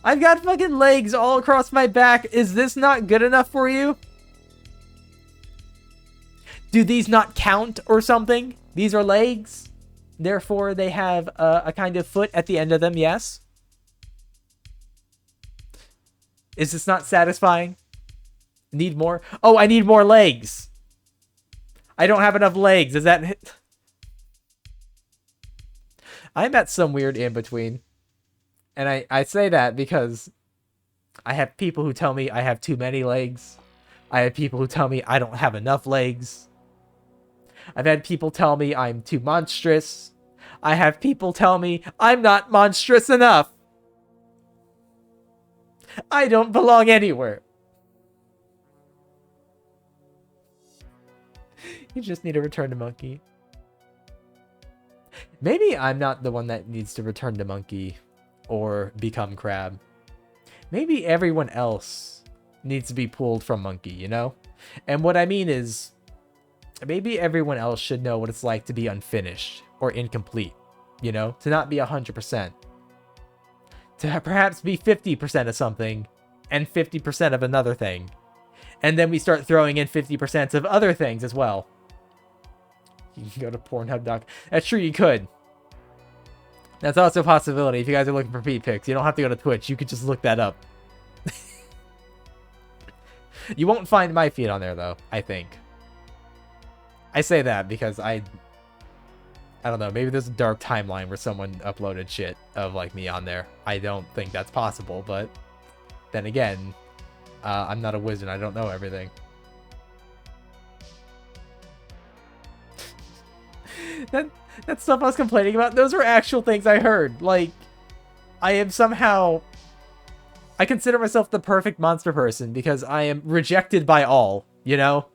I've got fucking legs all across my back. Is this not good enough for you? Do these not count or something? These are legs. Therefore, they have a kind of foot at the end of them, yes? Is this not satisfying? Need more? Oh, I need more legs. I don't have enough legs. Is that... I'm at some weird in-between. And I say that because I have people who tell me I have too many legs. I have people who tell me I don't have enough legs. I've had people tell me I'm too monstrous. I have people tell me I'm not monstrous enough. I don't belong anywhere. You just need to return to monkey. Maybe I'm not the one that needs to return to monkey or become crab. Maybe everyone else needs to be pulled from monkey, you know? And what I mean is, maybe everyone else should know what it's like to be unfinished or incomplete, you know? To not be 100%. To perhaps be 50% of something and 50% of another thing. And then we start throwing in 50% of other things as well. You can go to Pornhub. That's true, you could. That's also a possibility. If you guys are looking for feet pics, you don't have to go to Twitch. You could just look that up. You won't find my feet on there, though, I think. I say that because I don't know. Maybe there's a dark timeline where someone uploaded shit of, like, me on there. I don't think that's possible, but then again, I'm not a wizard. I don't know everything. That stuff I was complaining about, those were actual things I heard. Like, I am somehow... I consider myself the perfect monster person because I am rejected by all, you know?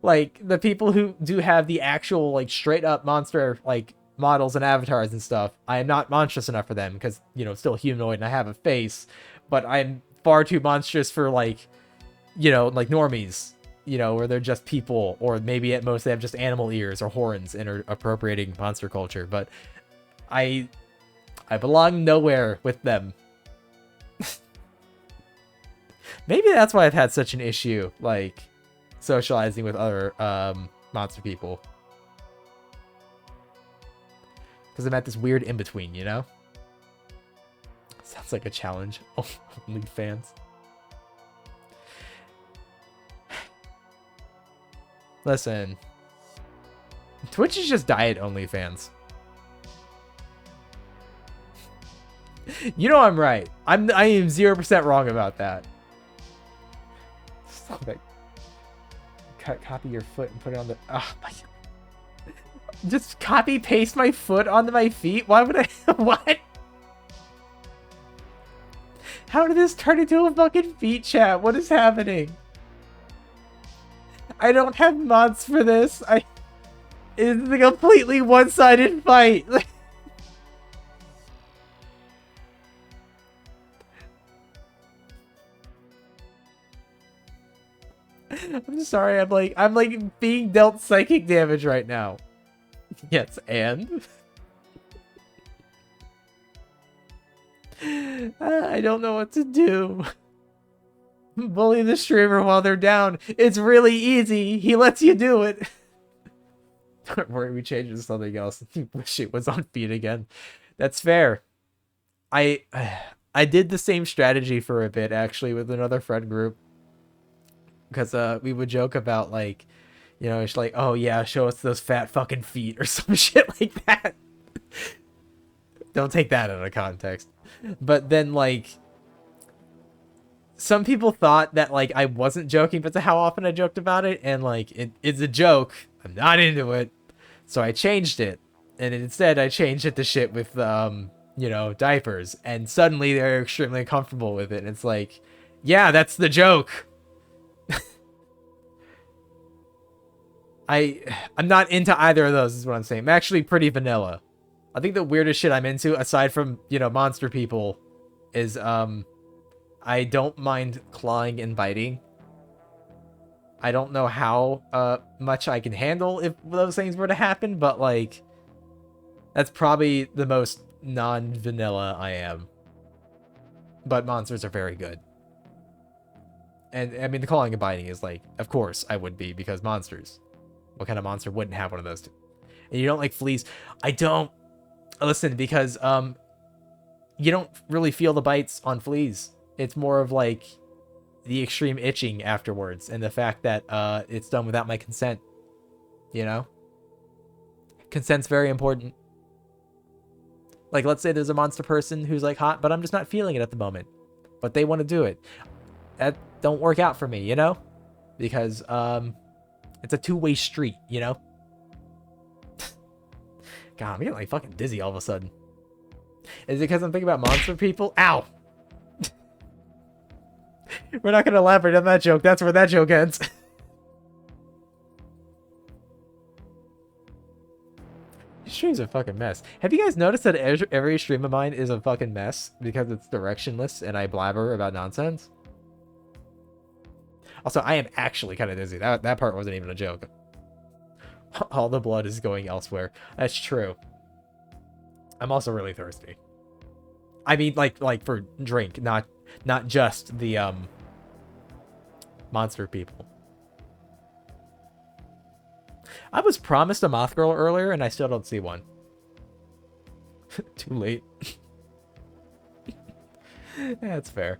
Like, the people who do have the actual, like, straight-up monster, like, models and avatars and stuff, I am not monstrous enough for them because, you know, still humanoid and I have a face, but I'm far too monstrous for, like, you know, like, normies. You know, where they're just people, or maybe at most they have just animal ears or horns and are appropriating monster culture. But I belong nowhere with them. Maybe that's why I've had such an issue, like, socializing with other monster people. Because I'm at this weird in-between, you know? Sounds like a challenge. OnlyFans. Listen, Twitch is just diet OnlyFans. You know I'm right. I am 0% wrong about that. Stop it. Copy your foot and put it on the... Oh, my... Just copy paste my foot onto my feet? Why would I... What? How did this turn into a fucking feet chat? What is happening? I don't have mods for this. It's a completely one-sided fight. I'm sorry. I'm like being dealt psychic damage right now. Yes, and I don't know what to do. Bully the streamer while they're down. It's really easy. He lets you do it. Don't worry, we changed it to something else. Wish it was on feet again. That's fair. I did the same strategy for a bit, actually, with another friend group. Because we would joke about, like, you know, it's like, oh yeah, show us those fat fucking feet or some shit like that. Don't take that out of context. But then, like... some people thought that like I wasn't joking, but to how often I joked about it, and like it's a joke. I'm not into it, so I changed it, and instead I changed it to shit with you know, diapers, and suddenly they're extremely comfortable with it. And it's like, yeah, that's the joke. I'm not into either of those, is what I'm saying. I'm actually pretty vanilla. I think the weirdest shit I'm into, aside from, you know, monster people, is I don't mind clawing and biting. I don't know how much I can handle if those things were to happen, but like that's probably the most non-vanilla I am. But monsters are very good. And I mean the clawing and biting is like, of course I would be, because monsters. What kind of monster wouldn't have one of those two? And you don't like fleas? I don't. Listen, because you don't really feel the bites on fleas. It's more of like the extreme itching afterwards, and the fact that it's done without my consent. You know? Consent's very important. Like, let's say there's a monster person who's like hot, but I'm just not feeling it at the moment. But they want to do it. That don't work out for me, you know? Because it's a two-way street, you know? God, I'm getting like fucking dizzy all of a sudden. Is it because I'm thinking about monster people? Ow! We're not gonna elaborate on that joke. That's where that joke ends. These streams are a fucking mess. Have you guys noticed that every stream of mine is a fucking mess because it's directionless and I blabber about nonsense? Also, I am actually kind of dizzy. That part wasn't even a joke. All the blood is going elsewhere. That's true. I'm also really thirsty. I mean, like for drink, not just the monster people. I was promised a moth girl earlier, and I still don't see one. Too late. That's fair.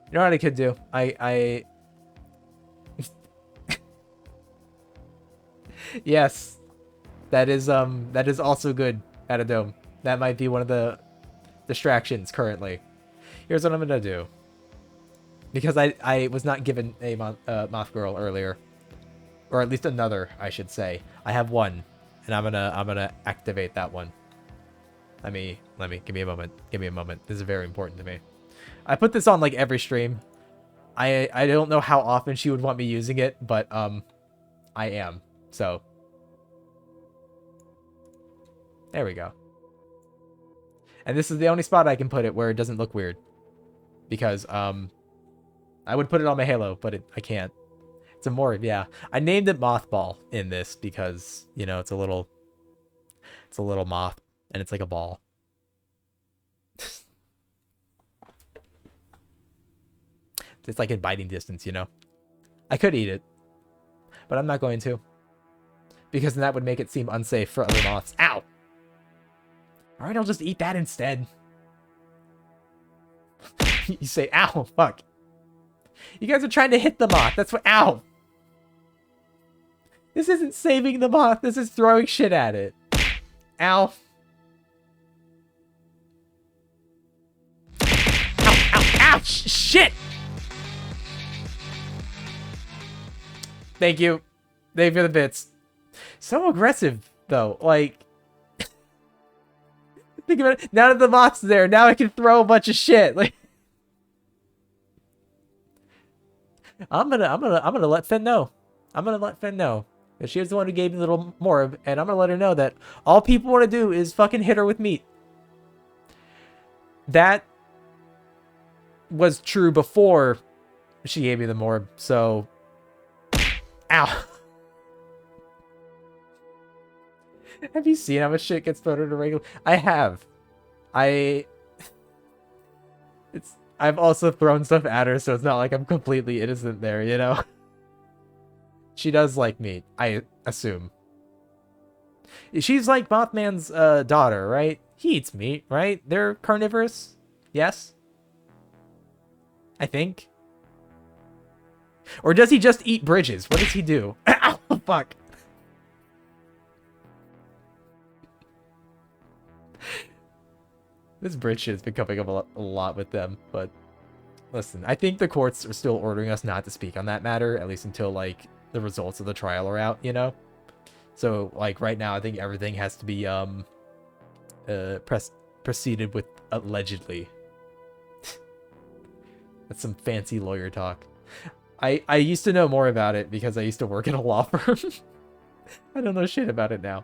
You know what I could do? I yes, that is also good at a dome. That might be one of the distractions currently. Here's what I'm gonna do, because I was not given a moth girl earlier, or at least another, I should say. I have one, and I'm gonna activate that one. Let me give me a moment. Give me a moment. This is very important to me. I put this on like every stream. I don't know how often she would want me using it, but I am. So there we go. And this is the only spot I can put it where it doesn't look weird, because I would put it on my Halo, but I can't. It's a more, yeah. I named it Mothball in this because, you know, it's a little moth, and it's like a ball. It's like in biting distance, you know. I could eat it, but I'm not going to, because then that would make it seem unsafe for other moths. Ow! Alright, I'll just eat that instead. You say, ow, fuck. You guys are trying to hit the moth. That's what, ow! This isn't saving the moth. This is throwing shit at it. Ow. Ow, ow, ow! Shit! Thank you. Thank you for the bits. So aggressive, though. Like, think about it. Now that the moth's there, now I can throw a bunch of shit. Like, I'm gonna let Fen know. I'm gonna let Fen know that she was the one who gave me the little morb, and I'm gonna let her know that all people want to do is fucking hit her with meat. That was true before she gave me the morb, so ow. Have you seen how much shit gets thrown at a regular? I have. I've also thrown stuff at her, so it's not like I'm completely innocent there, you know? She does like meat, I assume. She's like Mothman's daughter, right? He eats meat, right? They're carnivorous? Yes? I think. Or does he just eat bridges? What does he do? Ow, fuck. This bridge shit has been coming up a lot with them, but Listen, I think the courts are still ordering us not to speak on that matter, at least until, like, the results of the trial are out, you know? So, like, right now, I think everything has to be, proceeded with allegedly. That's some fancy lawyer talk. I used to know more about it because I used to work in a law firm. I don't know shit about it now.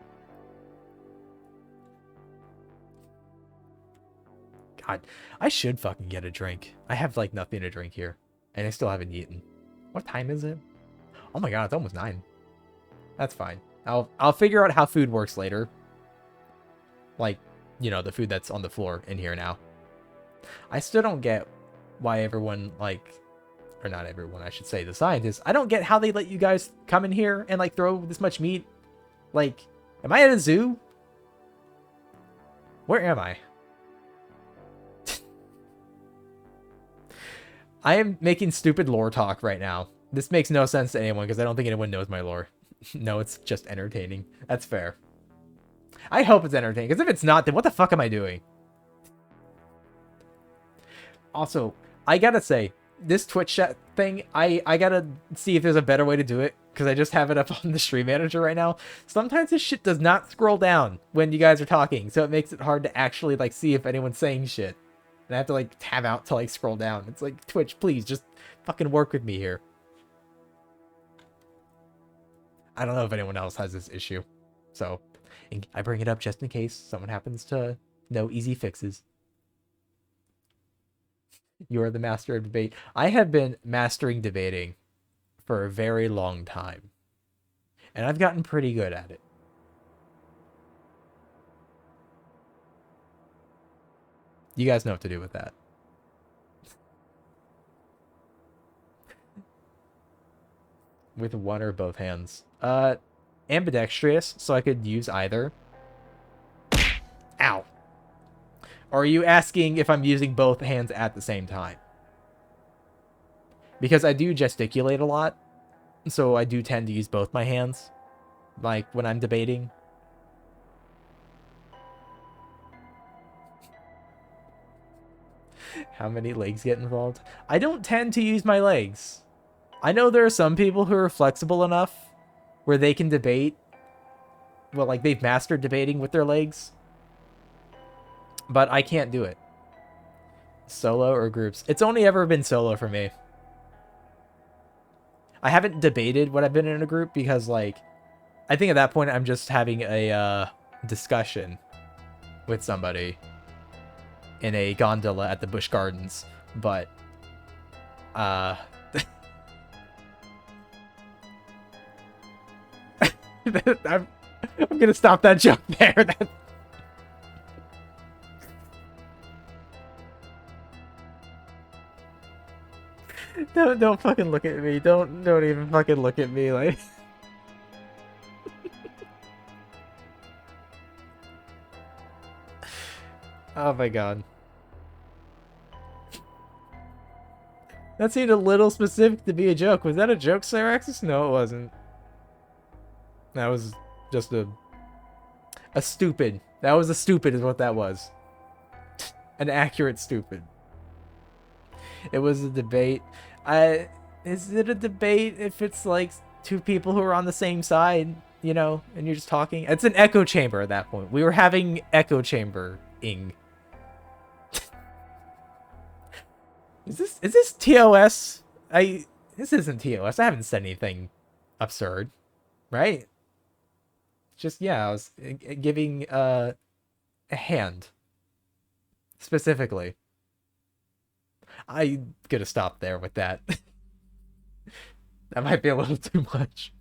God, I should fucking get a drink. I have, like, nothing to drink here. And I still haven't eaten. What time is it? Oh my god, it's almost 9. That's fine. I'll figure out how food works later. Like, you know, the food that's on the floor in here now. I still don't get why everyone, like... Or not everyone, I should say, the scientists. I don't get how they let you guys come in here and, like, throw this much meat. Like, am I at a zoo? Where am I? I am making stupid lore talk right now. This makes no sense to anyone because I don't think anyone knows my lore. No, it's just entertaining. That's fair. I hope it's entertaining, because if it's not, then what the fuck am I doing? Also, I gotta say, this Twitch chat thing, I gotta see if there's a better way to do it, because I just have it up on the stream manager right now. Sometimes this shit does not scroll down when you guys are talking, so it makes it hard to actually, like, see if anyone's saying shit. And I have to, like, tab out to, like, scroll down. It's like, Twitch, please, just fucking work with me here. I don't know if anyone else has this issue. So, I bring it up just in case someone happens to know easy fixes. You are the master of debate. I have been mastering debating for a very long time. And I've gotten pretty good at it. You guys know what to do with that. With one or both hands. Ambidextrous, so I could use either. Ow. Or are you asking if I'm using both hands at the same time? Because I do gesticulate a lot, so I do tend to use both my hands, like when I'm debating. How many legs get involved? I don't tend to use my legs. I know there are some people who are flexible enough where they can debate. Well, like, they've mastered debating with their legs. But I can't do it. Solo or groups? It's only ever been solo for me. I haven't debated when I've been in a group because, like, I think at that point I'm just having a discussion with somebody in a gondola at the Busch Gardens. But, I'm gonna stop that joke there. Don't fucking look at me. Don't even fucking look at me, like. Oh my god. That seemed a little specific to be a joke. Was that a joke, Cyraxis? No, it wasn't. That was just a stupid. That was a stupid is what that was. An accurate stupid. It was a debate. Is it a debate if it's like two people who are on the same side, you know, and you're just talking? It's an echo chamber at that point. We were having echo chamber-ing. Is this TOS? This isn't TOS. I haven't said anything absurd, right? Just, yeah, I was giving a hand specifically. I'm gonna stop there with that. That might be a little too much.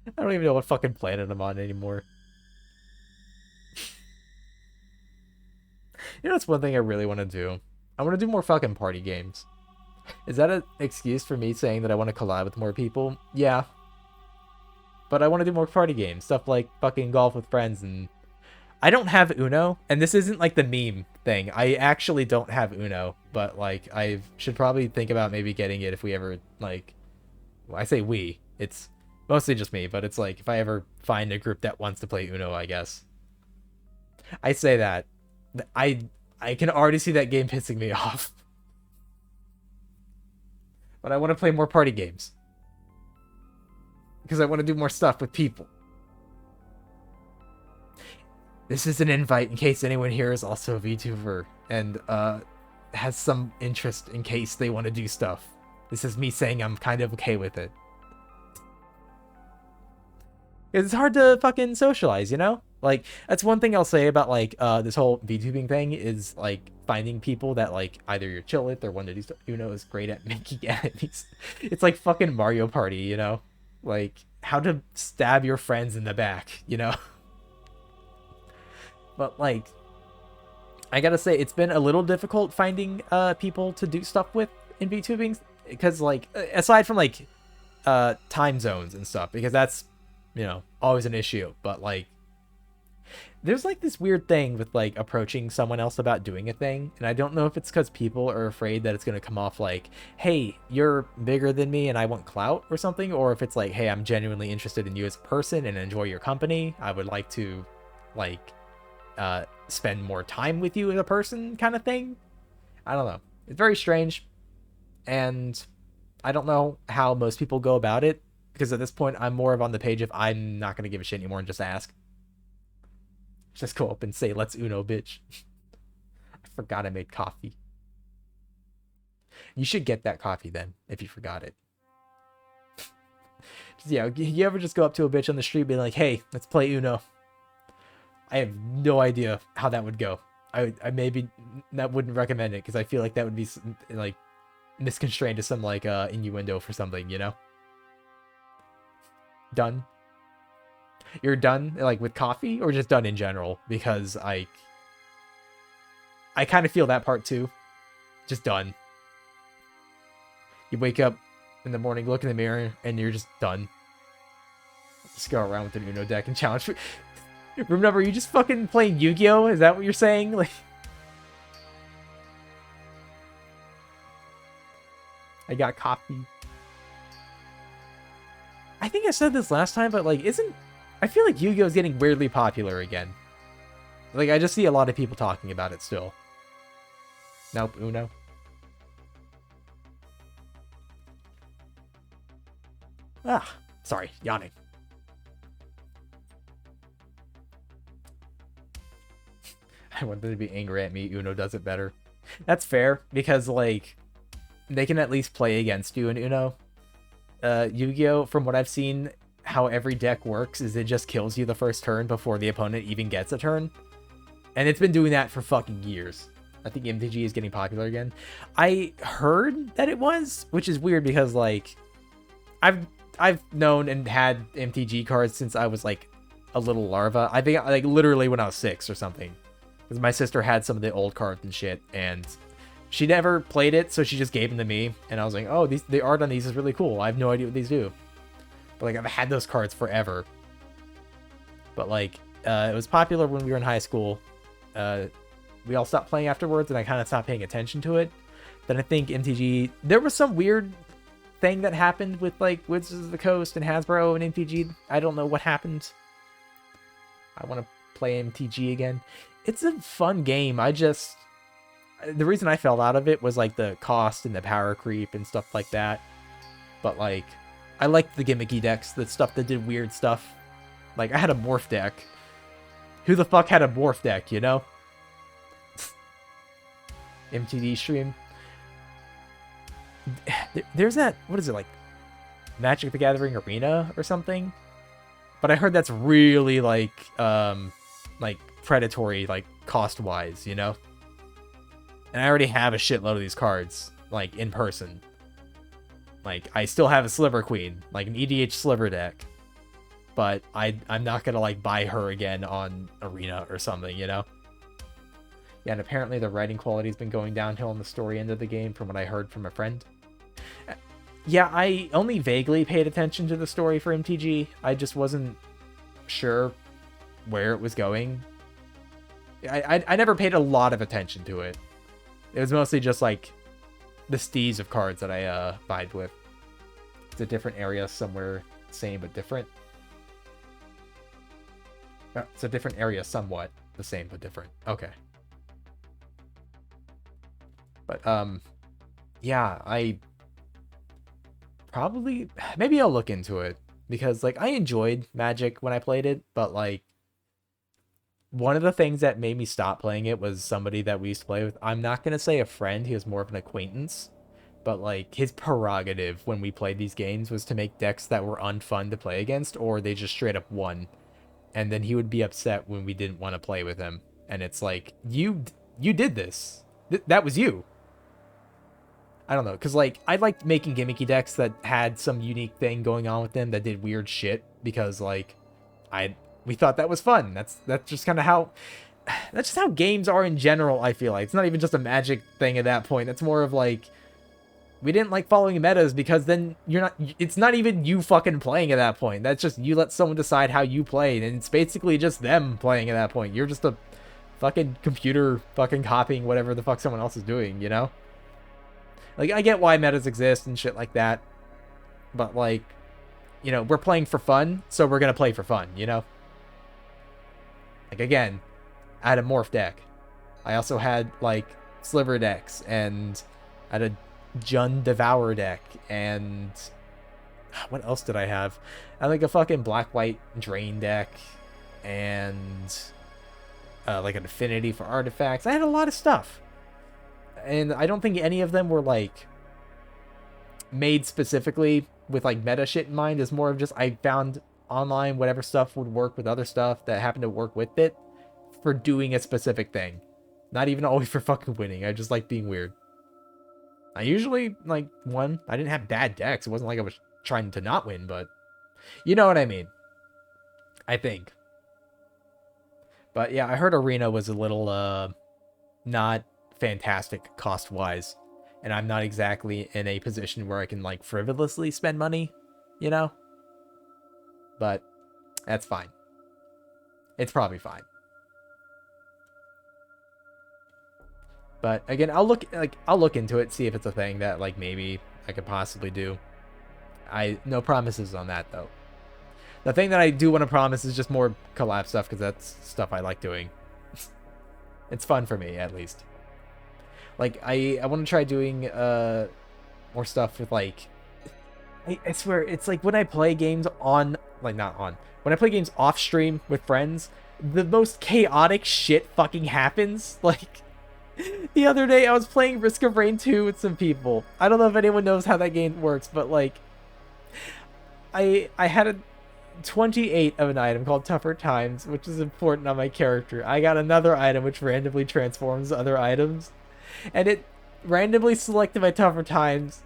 I don't even know what fucking planet I'm on anymore. You know, that's one thing I really want to do. I want to do more fucking party games. Is that an excuse for me saying that I want to collab with more people? Yeah. But I want to do more party games. Stuff like fucking golf with friends and... I don't have Uno, and this isn't like the meme thing. I actually don't have Uno, but like I should probably think about maybe getting it if we ever like. Well, I say we. It's mostly just me, but it's like if I ever find a group that wants to play Uno, I guess. I say that. I I can already see that game pissing me off. But I want to play more party games. Because I want to do more stuff with people. This is an invite in case anyone here is also a VTuber and has some interest in case they want to do stuff. This is me saying I'm kind of okay with it. It's hard to fucking socialize, you know? Like, that's one thing I'll say about, like, this whole VTubing thing is, like, finding people that, like, either you're chill with or want to do stuff. Uno is great at making enemies. It's like fucking Mario Party, you know? Like, how to stab your friends in the back, you know? But, like, I gotta say, it's been a little difficult finding people to do stuff with in VTubing. Because, like, aside from, like, time zones and stuff, because that's, you know, always an issue. But, like, there's, like, this weird thing with, like, approaching someone else about doing a thing. And I don't know if it's because people are afraid that it's going to come off like, hey, you're bigger than me and I want clout or something. Or if it's like, hey, I'm genuinely interested in you as a person and enjoy your company. I would like to, like, spend more time with you as a person kind of thing. I don't know. It's very strange. And I don't know how most people go about it. Because at this point, I'm more of on the page of I'm not going to give a shit anymore and just ask. Just go up and say, let's Uno, bitch. I forgot I made coffee. You should get that coffee then, if you forgot it. Yeah, you ever just go up to a bitch on the street and be like, hey, let's play Uno? I have no idea how that would go. I maybe that wouldn't recommend it because I feel like that would be like misconstrued to some like innuendo for something, you know? Done. You're done like with coffee or just done in general? Because I kind of feel that part too. Just done. You wake up in the morning, look in the mirror, and you're just done. Just go around with an Uno deck and challenge. Remember, you just fucking playing Yu-Gi-Oh? Is that what you're saying? Like, I got coffee. I think I said this last time, but like, I feel like Yu-Gi-Oh is getting weirdly popular again. Like, I just see a lot of people talking about it still. Nope, Uno. Ah, sorry, yawning. I want them to be angry at me. Uno does it better. That's fair, because, like, they can at least play against you in Uno. Yu-Gi-Oh, from what I've seen, how every deck works is it just kills you the first turn before the opponent even gets a turn. And it's been doing that for fucking years. I think MTG is getting popular again. I heard that it was, which is weird because, like, I've known and had MTG cards since I was, like, a little larva. I think, like, literally when I was 6 or something. Because my sister had some of the old cards and shit, and she never played it, so she just gave them to me. And I was like, oh, the art on these is really cool. I have no idea what these do. But, like, I've had those cards forever. But, like, it was popular when we were in high school. We all stopped playing afterwards, and I kind of stopped paying attention to it. Then I think MTG... There was some weird thing that happened with, like, Wizards of the Coast and Hasbro and MTG. I don't know what happened. I want to play MTG again. It's a fun game. The reason I fell out of it was, like, the cost and the power creep and stuff like that. But, like, I liked the gimmicky decks, the stuff that did weird stuff. Like, I had a morph deck. Who the fuck had a morph deck, you know? MTD stream. There's that, what is it, like, Magic the Gathering Arena or something? But I heard that's really, like, predatory, like, cost-wise, you know? And I already have a shitload of these cards, like, in person. Like, I still have a Sliver Queen, like an EDH Sliver deck. But I'm not gonna, like, buy her again on Arena or something, you know? Yeah, and apparently the writing quality's been going downhill in the story end of the game from what I heard from a friend. Yeah, I only vaguely paid attention to the story for MTG. I just wasn't sure where it was going. I never paid a lot of attention to it. It was mostly just, like, the steez of cards that I vied with. It's a different area somewhere, same but different. It's a different area somewhat, the same but different. Okay. But yeah, maybe I'll look into it because like I enjoyed Magic when I played it, but like one of the things that made me stop playing it was somebody that we used to play with. I'm not gonna say a friend; he was more of an acquaintance. But like his prerogative when we played these games was to make decks that were unfun to play against, or they just straight up won. And then he would be upset when we didn't want to play with him. And it's like you did this. That was you. I don't know, because like I liked making gimmicky decks that had some unique thing going on with them that did weird shit because like we thought that was fun. That's just kind of how that's just how games are in general. I feel like it's not even just a Magic thing at that point. It's more of like we didn't like following metas because then it's not even you fucking playing at that point. That's just you let someone decide how you played, and it's basically just them playing at that point. You're just a fucking computer fucking copying whatever the fuck someone else is doing, you know? Like, I get why metas exist and shit like that, but like, you know, we're playing for fun, so we're gonna play for fun, you know? Like, again, I had a Morph deck. I also had, like, Sliver decks, and I had a Jund Devour deck, and what else did I have? I had like a fucking black-white Drain deck, and like an Affinity for artifacts. I had a lot of stuff, and I don't think any of them were like made specifically with like meta shit in mind. It's more of just I found online whatever stuff would work with other stuff that happened to work with it for doing a specific thing. Not even always for fucking winning. I just like being weird. I usually, like, won. I didn't have bad decks. It wasn't like I was trying to not win, but you know what I mean. I think. But yeah, I heard Arena was a little, not fantastic cost-wise. And I'm not exactly in a position where I can, like, frivolously spend money, you know? But that's fine. It's probably fine. But again, I'll look into it, see if it's a thing that like maybe I could possibly do. No promises on that though. The thing that I do want to promise is just more collab stuff because that's stuff I like doing. It's fun for me at least. Like I want to try doing more stuff with like I swear it's like when I play games on when I play games off stream with friends, the most chaotic shit fucking happens. Like the other day, I was playing Risk of Rain 2 with some people. I don't know if anyone knows how that game works, but like, I had a 28 of an item called Tougher Times, which is important on my character. I got another item which randomly transforms other items, and it randomly selected my Tougher Times,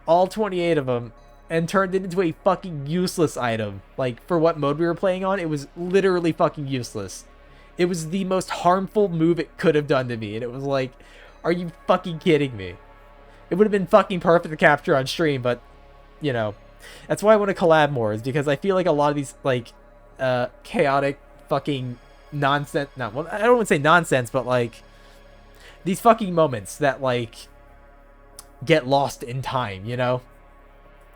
all 28 of them, and turned it into a fucking useless item. Like, for what mode we were playing on, it was literally fucking useless. It was the most harmful move it could have done to me. And it was like, are you fucking kidding me? It would have been fucking perfect to capture on stream, but, you know. That's why I want to collab more, is because I feel like a lot of these, like, chaotic fucking nonsense... I don't want to say nonsense, but, like, these fucking moments that, like, get lost in time, you know?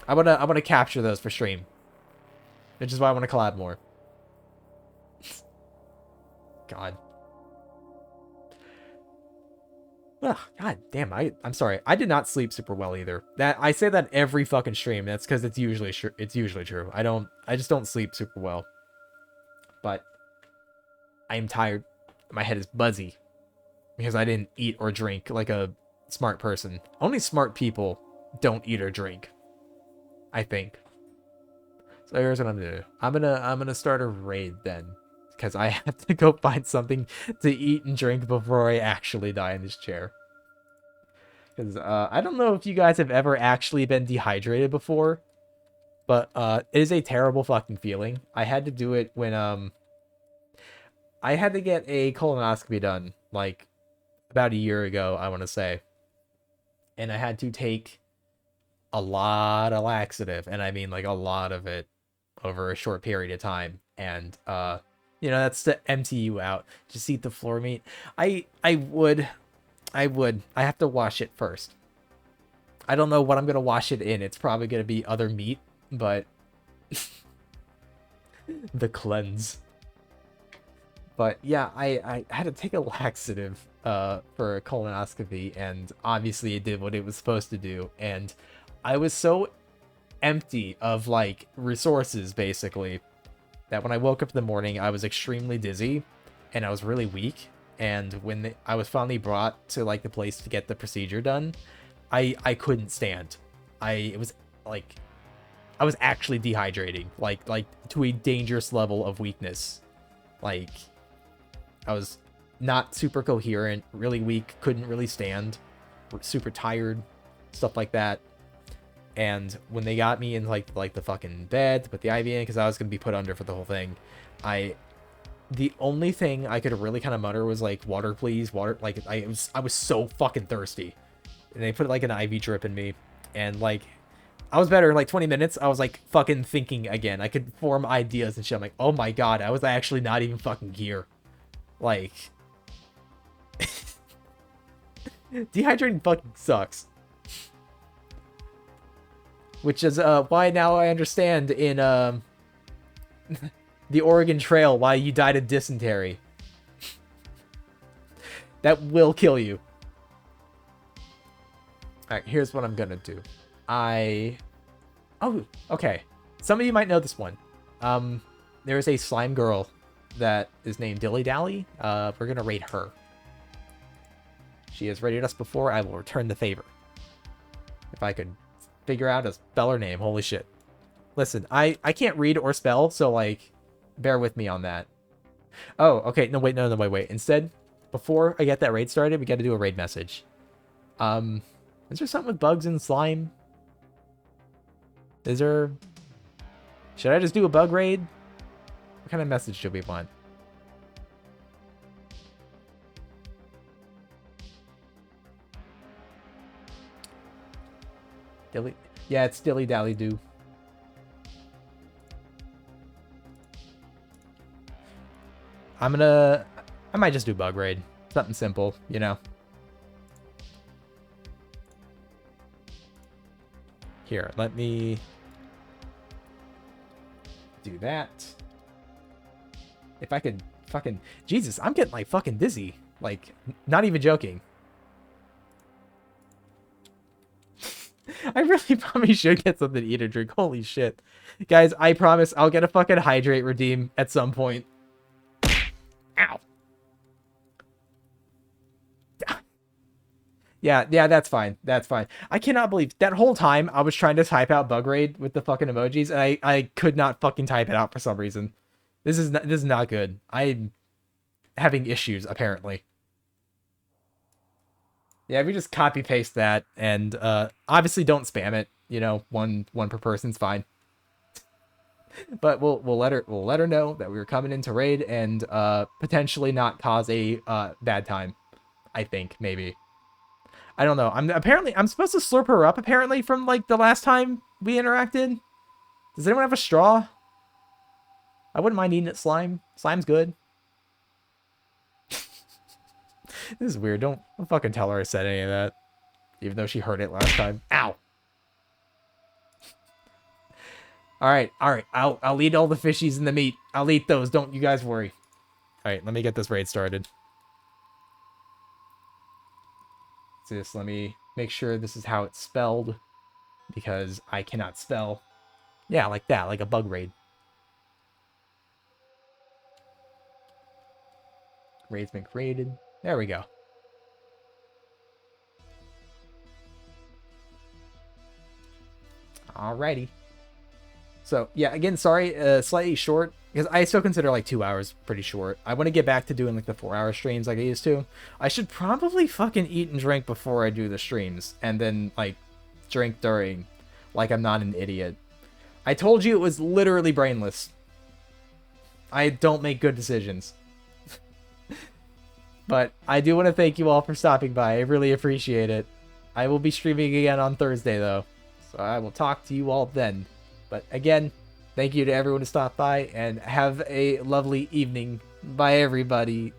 I want to capture those for stream. Which is why I want to collab more. God. Ugh, God damn, I'm sorry. I did not sleep super well either. I say that every fucking stream. That's because it's usually true. I just don't sleep super well. But I am tired. My head is buzzy because I didn't eat or drink like a smart person. Only smart people don't eat or drink, I think. So here's what I'm gonna do. I'm gonna start a raid then, because I have to go find something to eat and drink before I actually die in this chair. Because I don't know if you guys have ever actually been dehydrated before, but it is a terrible fucking feeling. I had to do it when I had to get a colonoscopy done like about a year ago, I want to say, and I had to take a lot of laxative, and I mean like a lot of it over a short period of time, and you know, that's to empty you out. Just eat the floor meat. I would. I have to wash it first. I don't know what I'm gonna wash it in. It's probably gonna be other meat, but the cleanse. But yeah, I had to take a laxative for a colonoscopy, and obviously it did what it was supposed to do. And I was so empty of like resources basically that when I woke up in the morning, I was extremely dizzy and I was really weak. And when I was finally brought to like the place to get the procedure done, I couldn't stand. It was like I was actually dehydrating, like to a dangerous level of weakness. Like I was not super coherent, really weak, couldn't really stand, super tired, stuff like that. And when they got me in like the fucking bed to put the IV in, because I was gonna be put under for the whole thing, the only thing I could really kind of mutter was like, water please, water. Like I was so fucking thirsty. And they put like an IV drip in me, and like I was better in like 20 minutes. I was like fucking thinking again. I could form ideas and shit. I'm like, oh my god, I was actually not even fucking here. Like dehydrating fucking sucks. Which is why now I understand in the Oregon Trail why you died of dysentery. That will kill you. Alright, here's what I'm gonna do. Oh, okay. Some of you might know this one. There is a slime girl that is named Dilly Dally. We're gonna raid her. She has raided us before. I will return the favor. If I could figure out a spell her name. Holy shit. Listen, I can't read or spell, so like, bear with me on that. Oh, okay. No, wait, no, wait. Instead, before I get that raid started, we got to do a raid message. Is there something with bugs and slime? Is there... Should I just do a bug raid? What kind of message should we want? Dilly... Yeah, it's Dilly Dally Do. I might just do bug raid. Something simple, you know. Here, let me do that. If I could fucking... Jesus, I'm getting like fucking dizzy. Like, not even joking. I really probably should get something to eat or drink. Holy shit. Guys, I promise I'll get a fucking hydrate redeem at some point. Ow. Yeah, that's fine. That's fine. I cannot believe that whole time I was trying to type out bug raid with the fucking emojis, and I could not fucking type it out for some reason. This is not good. I'm having issues apparently. Yeah, we just copy paste that, and obviously don't spam it. You know, one per person's fine. But we'll let her know that we were coming in to raid and potentially not cause a bad time. I think maybe. I don't know. I'm supposed to slurp her up apparently from like the last time we interacted. Does anyone have a straw? I wouldn't mind eating it. Slime's good. This is weird. Don't fucking tell her I said any of that, even though she heard it last time. Ow. All right. I'll eat all the fishies and the meat. I'll eat those. Don't you guys worry. All right. Let me get this raid started. Let me make sure this is how it's spelled, because I cannot spell. Yeah, like that, like a bug raid. Raid's been created. There we go. Alrighty. So, yeah, again, sorry, slightly short, because I still consider, like, 2 hours pretty short. I want to get back to doing, like, the 4-hour streams like I used to. I should probably fucking eat and drink before I do the streams, and then, like, drink during, like I'm not an idiot. I told you it was literally brainless. I don't make good decisions. But I do want to thank you all for stopping by. I really appreciate it. I will be streaming again on Thursday, though. So I will talk to you all then. But again, thank you to everyone who stopped by, and have a lovely evening. Bye, everybody.